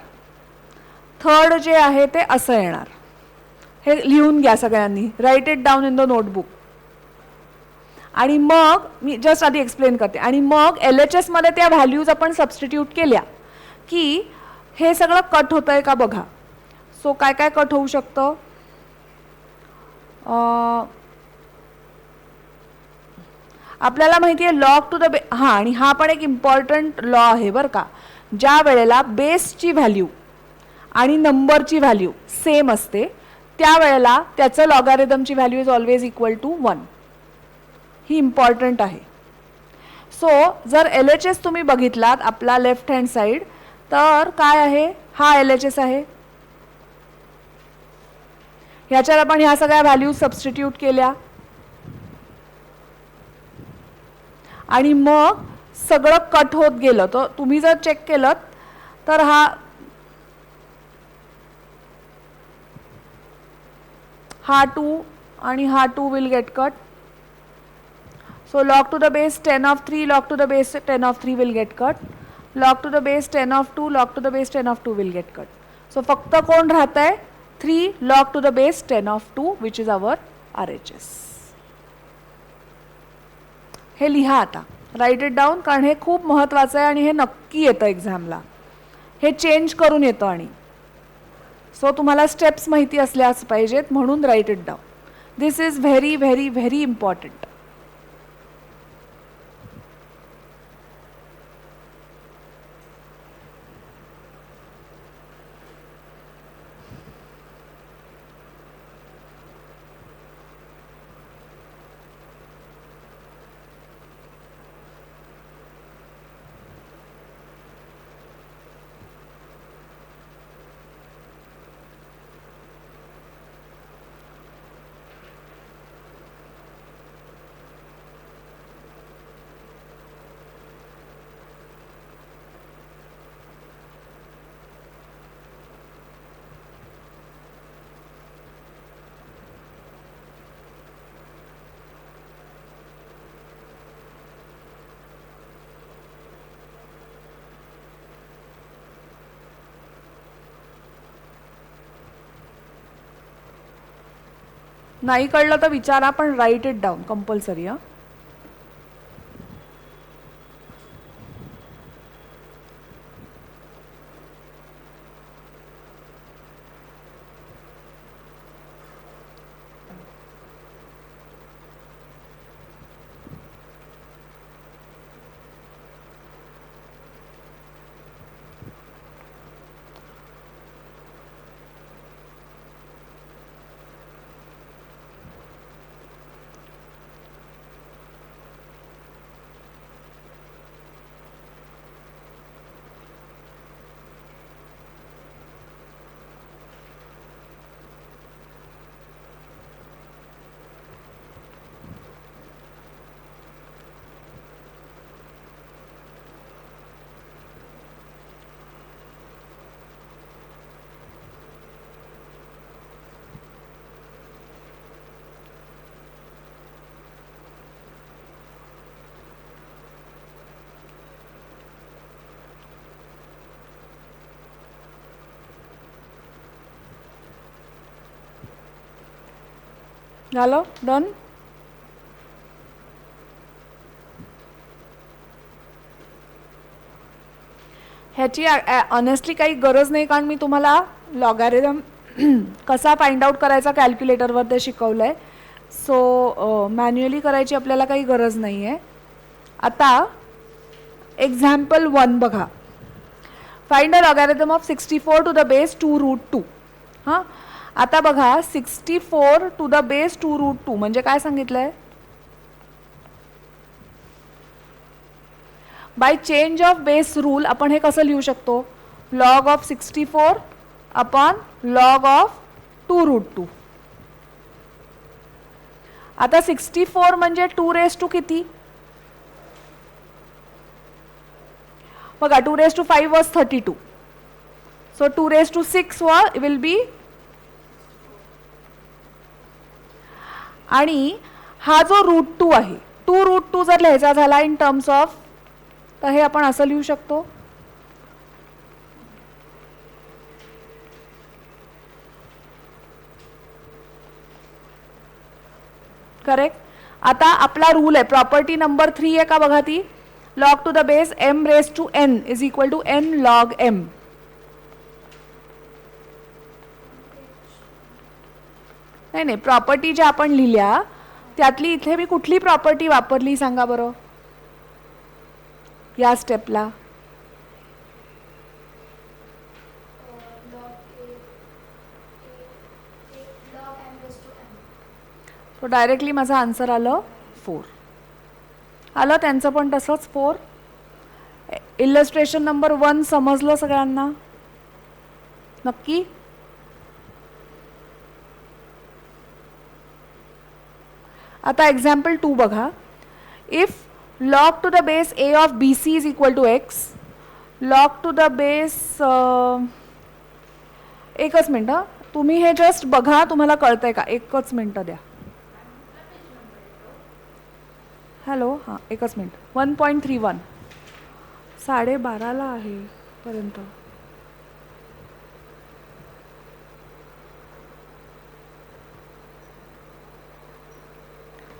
थर्ड जे आहे ते असं येणार. हे लिहून घ्या सगळ्यांनी, write it down in the notebook. आणि मग मी जस्ट आधी एक्सप्लेन करते. आणि मग LHS मध्ये त्या व्हॅल्यूज आपण सबस्टिट्यूट केल्या की हे सगळं कट होतंय का बघा. सो काय काय कट होऊ शकतं? आपल्याला माहिती आहे log to the base. हां, आणि हा पण एक इम्पॉर्टंट लॉ आहे बरं का. ज्या वेळेला बेसची व्हॅल्यू आणि नंबरची व्हॅल्यू सेम असते त्यावेळेला त्याचं लॉगॅरिथमची value is always equal to 1. ही इम्पॉर्टंट आहे. सो जर LHS तुम्ही बघितलात आपला लेफ्ट हँड साईड, तर काय आहे? हा LHS आहे. ह्याच्यात आपण ह्या सगळ्या व्हॅल्यू सबस्टिट्यूट केल्या आणि मग सगळं कट होत गेलं. तर तुम्ही जर चेक केलं तर हा 2 आणि हा 2 will get cut. So log to the base 10 of 3 log to the base 10 of 3 will get cut. log to the base 10 of 2 log to the base 10 of 2 will get cut. So फक्त कोण राहत आहे 3 log to the base 10 of 2 which is our RHS. हे लिहा आता, राईट इट डाऊन, कारण हे खूप महत्त्वाचं आहे आणि हे नक्की येतं एक्झामला. हे चेंज करून येतं आणि सो तुम्हाला स्टेप्स माहिती असल्याच पाहिजेत म्हणून write it down. This is very very very important. नाही कळलं तर विचारा, पण राईट इट डाऊन कंपल्सरी. हां, झालं डन. ह्याची ऑनेस्टली काही गरज नाही, कारण मी तुम्हाला लॉगॅरिथम कसा फाइंड आउट करायचा कॅल्क्युलेटरवर ते शिकवलं आहे. सो मॅन्युअली करायची आपल्याला काही गरज नाही आहे. आता एक्झाम्पल 1 बघा. Find a logarithm of 64 to the base 2 root 2. हां, आता बघा 64 टू द बेस 2 रूट 2 म्हणजे काय सांगितलं आहे. By change of base rule आपण हे कसं लिहू शकतो, log of 64 upon log of 2 root 2. आता 64 म्हणजे 2 रेस टू किती बघा, 2 raise to 5 was 32. So 2 raise to 6 will be, आणि हा जो रूट 2 आहे 2 रूट 2 जर लिहायचा झाला इन टर्म्स ऑफ, तर हे आपण असं लिहू शकतो. करेक्ट. आता आपला रूल आहे, प्रॉपर्टी नंबर 3 आहे का बघा ती, log to the base m raise to n is equal to n log m. नाही नाही, प्रॉपर्टी ज्या आपण लिहिल्या त्यातली इथे मी कुठली प्रॉपर्टी वापरली सांगा बरं या स्टेपला. तो डायरेक्टली माझा आन्सर आलं 4. आलं त्यांचं पण तसंच 4. इलस्ट्रेशन नंबर 1 समजलं सगळ्यांना नक्की. आता एक्झाम्पल 2 बघा. If log to the base a of bc is equal to x, log to the base एकच मिनटं, तुम्ही हे जस्ट बघा तुम्हाला कळतंय का, एकच मिनटं द्या. हॅलो हां एकच मिनिट 1.31 12:30ला आहे पर्यंत.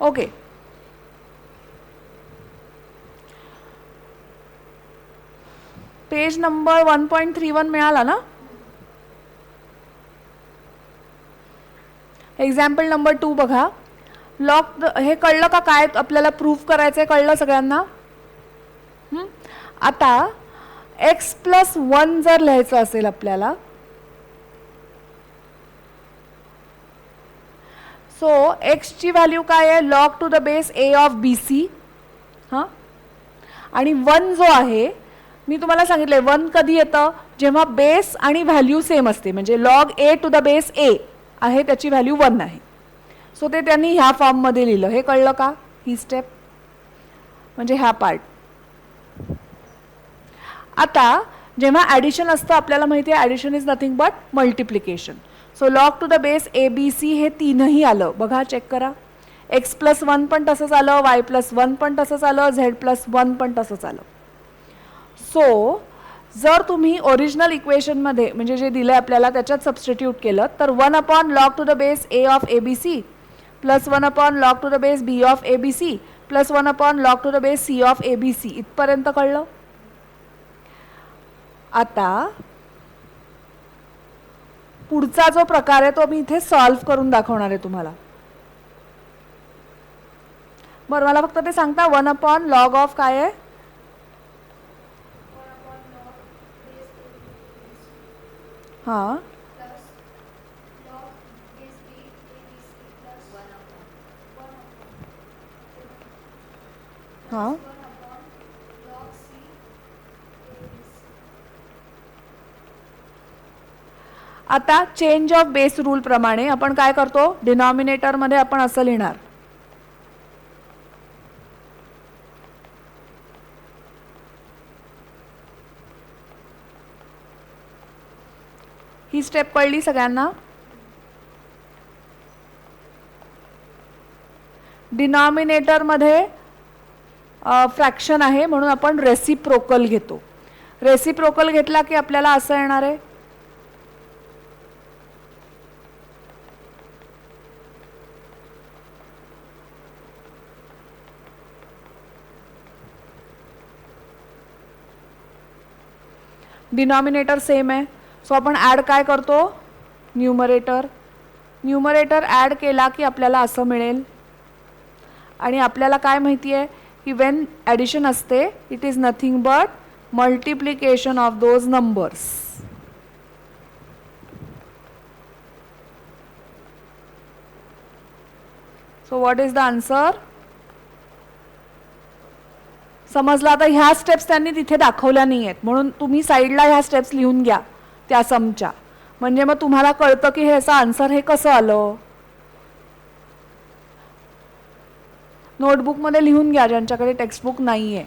ओके पेज नंबर 1.31 मिळाला ना. एक्झाम्पल नंबर 2 बघा. लॉग हे कळलं का काय आपल्याला प्रूफ करायचं आहे, कळलं सगळ्यांना. आता x+1 जर लिहायचं असेल आपल्याला, सो एक्सची व्हॅल्यू काय आहे, log to the base a of BC. हां आणि 1 जो आहे, मी तुम्हाला सांगितलंय 1 कधी येतं, जेव्हा बेस आणि व्हॅल्यू सेम असते. म्हणजे log a to the base a आहे, त्याची व्हॅल्यू 1 आहे. सो ते त्यांनी ह्या फॉर्ममध्ये लिहिलं. हे कळलं का, ही स्टेप म्हणजे ह्या पार्ट. आता जेव्हा ॲडिशन असतं, आपल्याला माहिती आहे addition is nothing but multiplication. So log to the base ABC हे 3ही आलं. बघा चेक करा. x+1 पण तसंच आलं, y+1 पण तसंच आलं, z+1 पण तसंच आलं. सो जर तुम्ही ओरिजिनल इक्वेशनमध्ये म्हणजे जे दिलं आपल्याला त्याच्यात सबस्टिट्यूट केलं तर 1 log to the base a of ABC plus 1 log to the base b of ABC plus 1 log to the base c of ABC इथपर्यंत कळलं. आता पुढचा जो प्रकार आहे तो मी इथे सॉल्व्ह करून दाखवणार आहे तुम्हाला. बरं मला फक्त ते सांगता 1 लॉग ऑफ काय आहे. हां हां आता चेंज ऑफ बेस रूल प्रमाणे आपण काय करतो, डिनॉमिनेटरमध्ये आपण असं लिहिणार. ही स्टेप कळली सगळ्यांना. डिनॉमिनेटरमध्ये फ्रॅक्शन आहे म्हणून आपण रेसिप्रोकल घेतो. रेसिप्रोकल घेतला की आपल्याला असं येणार आहे. डिनॉमिनेटर सेम आहे. सो आपण ॲड काय करतो, न्यूमरेटर. न्यूमरेटर ॲड केला की आपल्याला असं मिळेल. आणि आपल्याला काय माहिती आहे की वेन ॲडिशन असते it is nothing but multiplication of those numbers. So what is the answer. समजलं. आता ह्या स्टेप्स त्यांनी तिथे दाखवल्या नाही आहेत म्हणून तुम्ही साईडला ह्या स्टेप्स लिहून घ्या त्या समच्या. म्हणजे मग तुम्हाला कळतं की ह्याचं आन्सर हे कसं आलं. नोटबुकमध्ये लिहून घ्या ज्यांच्याकडे टेक्स्टबुक नाही आहे.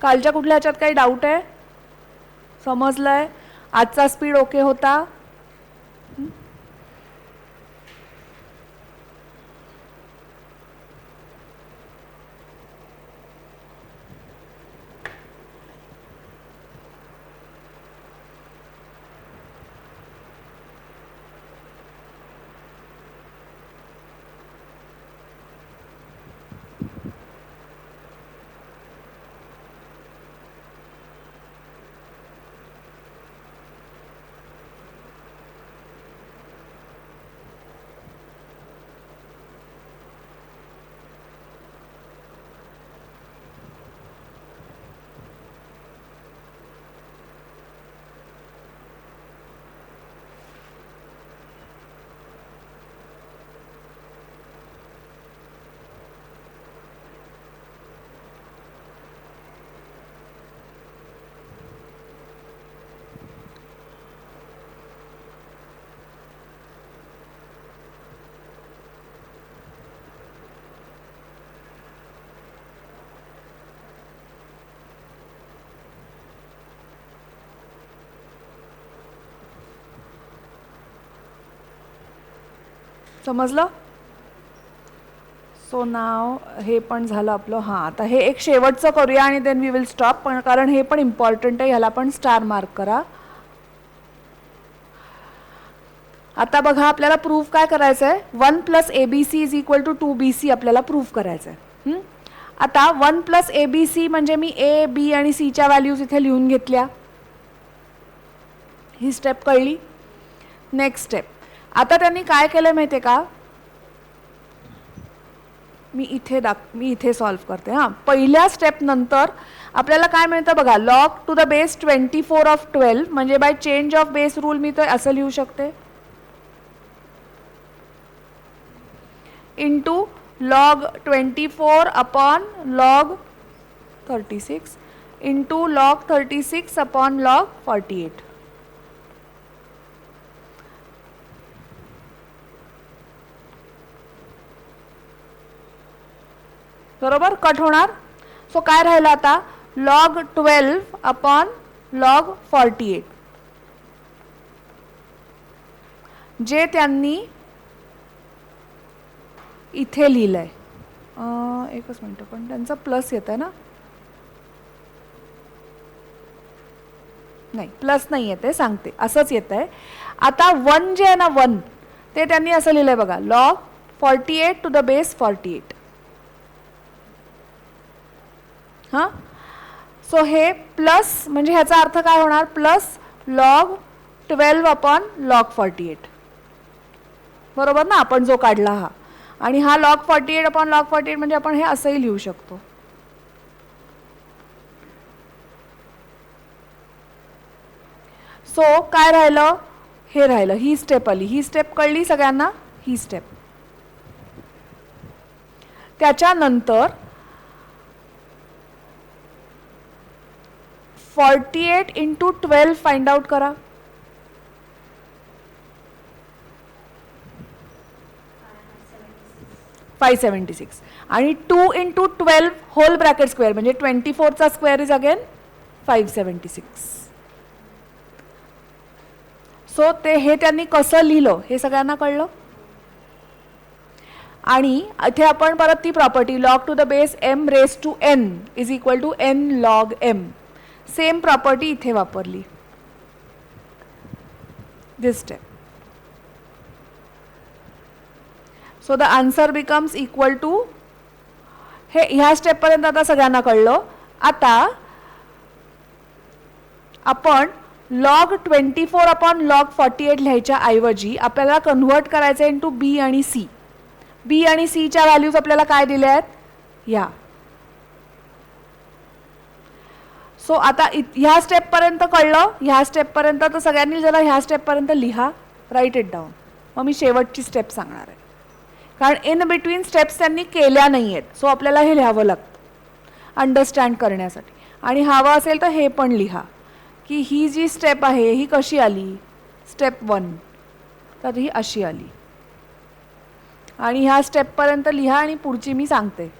कालच्या कुठल्या ह्याच्यात काही डाऊट आहे, समजलंय. आजचा स्पीड ओके होता. समजलं? सो नाव हे पण झालं आपलं. हां, आता हे एक शेवटचं करूया आणि देन वी विल स्टॉप, पण कारण हे पण इम्पॉर्टंट आहे, ह्याला पण स्टार मार्क करा. आता बघा, आपल्याला प्रूफ काय करायचं आहे? 1 + ABC is equal to 2BC आपल्याला प्रूफ करायचं आहे. आता 1 + ABC म्हणजे मी A, B आणि C च्या व्हॅल्यूज इथे लिहून घेतल्या. ही स्टेप कळली. नेक्स्ट स्टेप, आता त्यांनी काय केलं माहिती आहे का? मी इथे सॉल्व करते. हां, पहिल्या स्टेप नंतर आपल्याला काय मिळतं बघा, log to the base 24 of 12 म्हणजे by change of base rule मी तर असं लिहू शकते, into log 24 upon log 36 into log 36 upon log 48. बरोबर, कट होणार. सो काय राहिलं आता? log 12 अपॉन log 48, जे त्यांनी इथे लिहिलंय. एकच मिनिट, पण त्यांचा प्लस येत आहे ना? नाही, प्लस नाही येते, सांगते असंच येत आहे. आता 1 जे आहे ना, 1 ते त्यांनी असं लिहिलंय बघा, log 48 to the base 48. हां, सो हे प्लस म्हणजे ह्याचा अर्थ काय होणार? Plus log 12 upon log 48. बरोबर ना, आपण जो काढला हा. आणि हा log 48 अपॉन log 48 म्हणजे आपण हे असंही लिहू शकतो. सो काय राहिलं? हे राहिलं, ही स्टेप आली. ही स्टेप कळली सगळ्यांना? ही स्टेप. त्याच्यानंतर 48 इंटू 12 फाइंड आउट करा. $576 आणि 2 इंटू 12 होल ब्रॅकेट स्क्वेअर म्हणजे 24चा स्क्वेअर इज अगेन 576. सो ते हे त्यांनी कसं लिहिलं हे सगळ्यांना कळलं. आणि इथे आपण परत ती property log to the base m raise to n is equal to n log m, same property इथे वापरली. This step. So the answer becomes equal to, हे ह्या स्टेपपर्यंत आता सगळ्यांना कळलं. आता आपण log 24 अपॉन log 48 लिहायच्या ऐवजी आपल्याला कन्व्हर्ट करायचं आहे इंटू बी आणि सी. बी आणि सी च्या व्हॅल्यूज आपल्याला काय दिल्या आहेत? ह्या. सो आता ह्या स्टेपपर्यंत कळलं. ह्या स्टेपपर्यंत तर सगळ्यांनी जरा ह्या स्टेपपर्यंत लिहा, राईट इट डाऊन. मग मी शेवटची स्टेप सांगणार आहे, कारण इन बिटवीन स्टेप्स त्यांनी केल्या नाही आहेत. सो आपल्याला हे लिहावं लागतं अंडरस्टँड करण्यासाठी. आणि हवं असेल तर हे पण लिहा की ही जी स्टेप आहे ही कशी आली. स्टेप 1 तर ही अशी आली. आणि ह्या स्टेपपर्यंत लिहा आणि पुढची मी सांगते.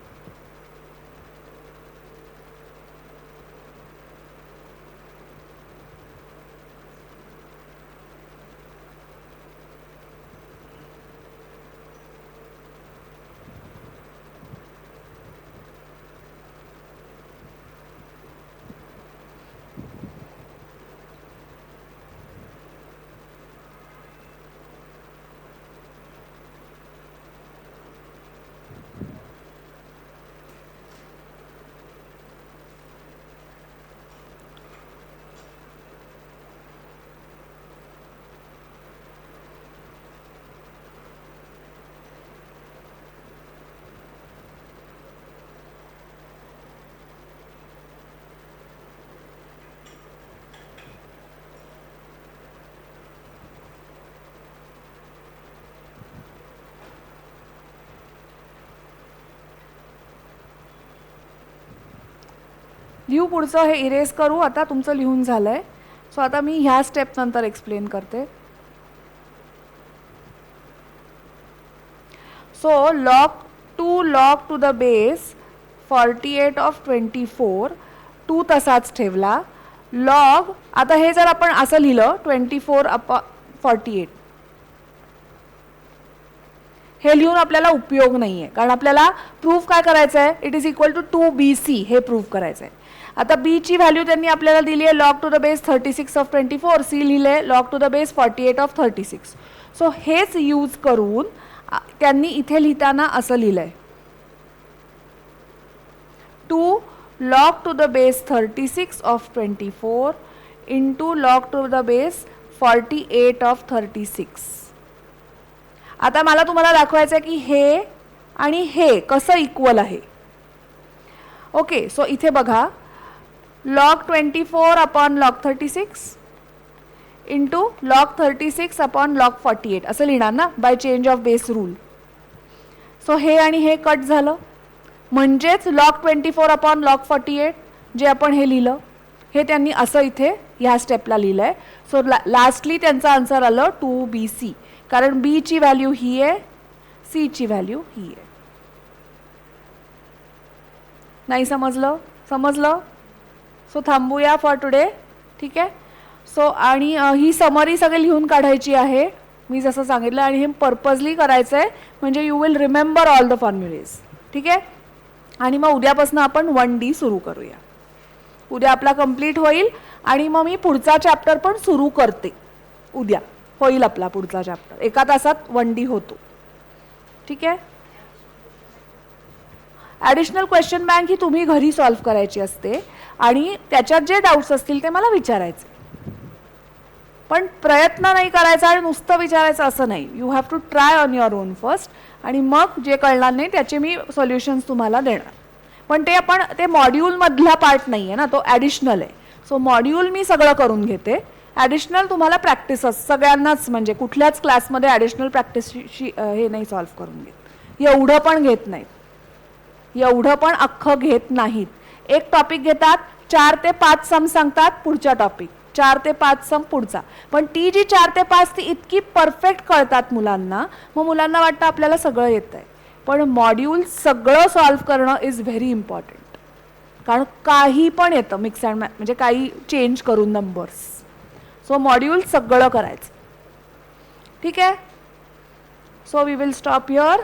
लिहू पुढचं, हे इरेज करू. आता तुमचं लिहून झालंय. सो आता मी ह्या स्टेप नंतर एक्सप्लेन करते. So log to the base 48 of 24 2 तसाच ठेवला. log, आता हे जर आपण असं लिहिलं 24 अपॉन 48, हे लिहून आपल्याला उपयोग नाही आहे, कारण आपल्याला प्रूफ काय करायचं आहे, it is equal to 2BC हे प्रूफ करायचं आहे. आता बीची व्हॅल्यू त्यांनी आपल्याला दिली आहे log to the base 36 of 24, सी लिहिले log to the base 48 of 36. So हेच यूज करून त्यांनी इथे लिहिताना असं लिहिलं आहे, 2 log to the base 36 of 24 into log to the base 48 of 36. आता मला तुम्हाला दाखवायचं आहे की हे आणि हे कसं इक्वल आहे. ओके, सो इथे बघा, log 24 upon log 36 into log 36 upon log 48 असं लिहिणार ना, bye change of base rule. So हे आणि हे कट झालं, म्हणजेच log 24 अपॉन log 48 जे आपण हे लिहिलं हे त्यांनी असं इथे ह्या स्टेपला लिहिलं आहे. सो लास्टली त्यांचा आन्सर आलं 2BC, कारण B ची व्हॅल्यू ही आहे, C ची व्हॅल्यू ही आहे. नाही समजलं? समजलं? सो थांबूया फॉर टुडे. ठीक आहे. सो आणि ही समरी सगळी लिहून काढायची आहे मी जसं सांगितलं, आणि हे पर्पजली करायचं आहे म्हणजे you will remember all the formulas. ठीक आहे. आणि मग उद्यापासून आपण 1D सुरू करूया. उद्या आपला कंप्लीट होईल आणि मग मी पुढचा चॅप्टर पण सुरू करते. उद्या होईल आपला पुढचा चॅप्टर, एका तासात 1D होतो. ठीक आहे. ॲडिशनल क्वेश्चन बँक ही तुम्ही घरी सॉल्व्ह करायची असते आणि त्याच्यात जे डाऊट्स असतील ते मला विचारायचे, पण प्रयत्न नाही करायचा आणि नुसतं विचारायचं असं नाही. You have to try on your own first, आणि मग जे कळणार नाही त्याचे मी सॉल्युशन्स तुम्हाला देणार. पण ते आपण ते मॉड्यूलमधला पार्ट नाही आहे ना, तो ॲडिशनल आहे. सो मॉड्यूल मी सगळं करून घेते, ॲडिशनल तुम्हाला प्रॅक्टिसच सगळ्यांनाच, म्हणजे कुठल्याच क्लासमध्ये ॲडिशनल प्रॅक्टिसशी हे नाही सॉल्व्ह करून घेत, एवढं पण घेत नाहीत, एवढं पण अख्खं घेत नाहीत. एक टॉपिक घेतात, 4 ते 5 सम सांगतात, पुढचा टॉपिक 4 ते 5 सम पुढचा. पण ती जी 4 ते 5 ती इतकी परफेक्ट कळतात मुलांना, मग मुलांना वाटतं आपल्याला सगळं येतं आहे. पण मॉड्यूल सगळं सॉल्व्ह करणं इज व्हेरी इम्पॉर्टंट, कारण काही पण येतं मिक्स अँड मॅच, म्हणजे काही चेंज करून नंबर्स. सो मॉड्यूल सगळं करायचं. ठीक आहे. So we will stop here.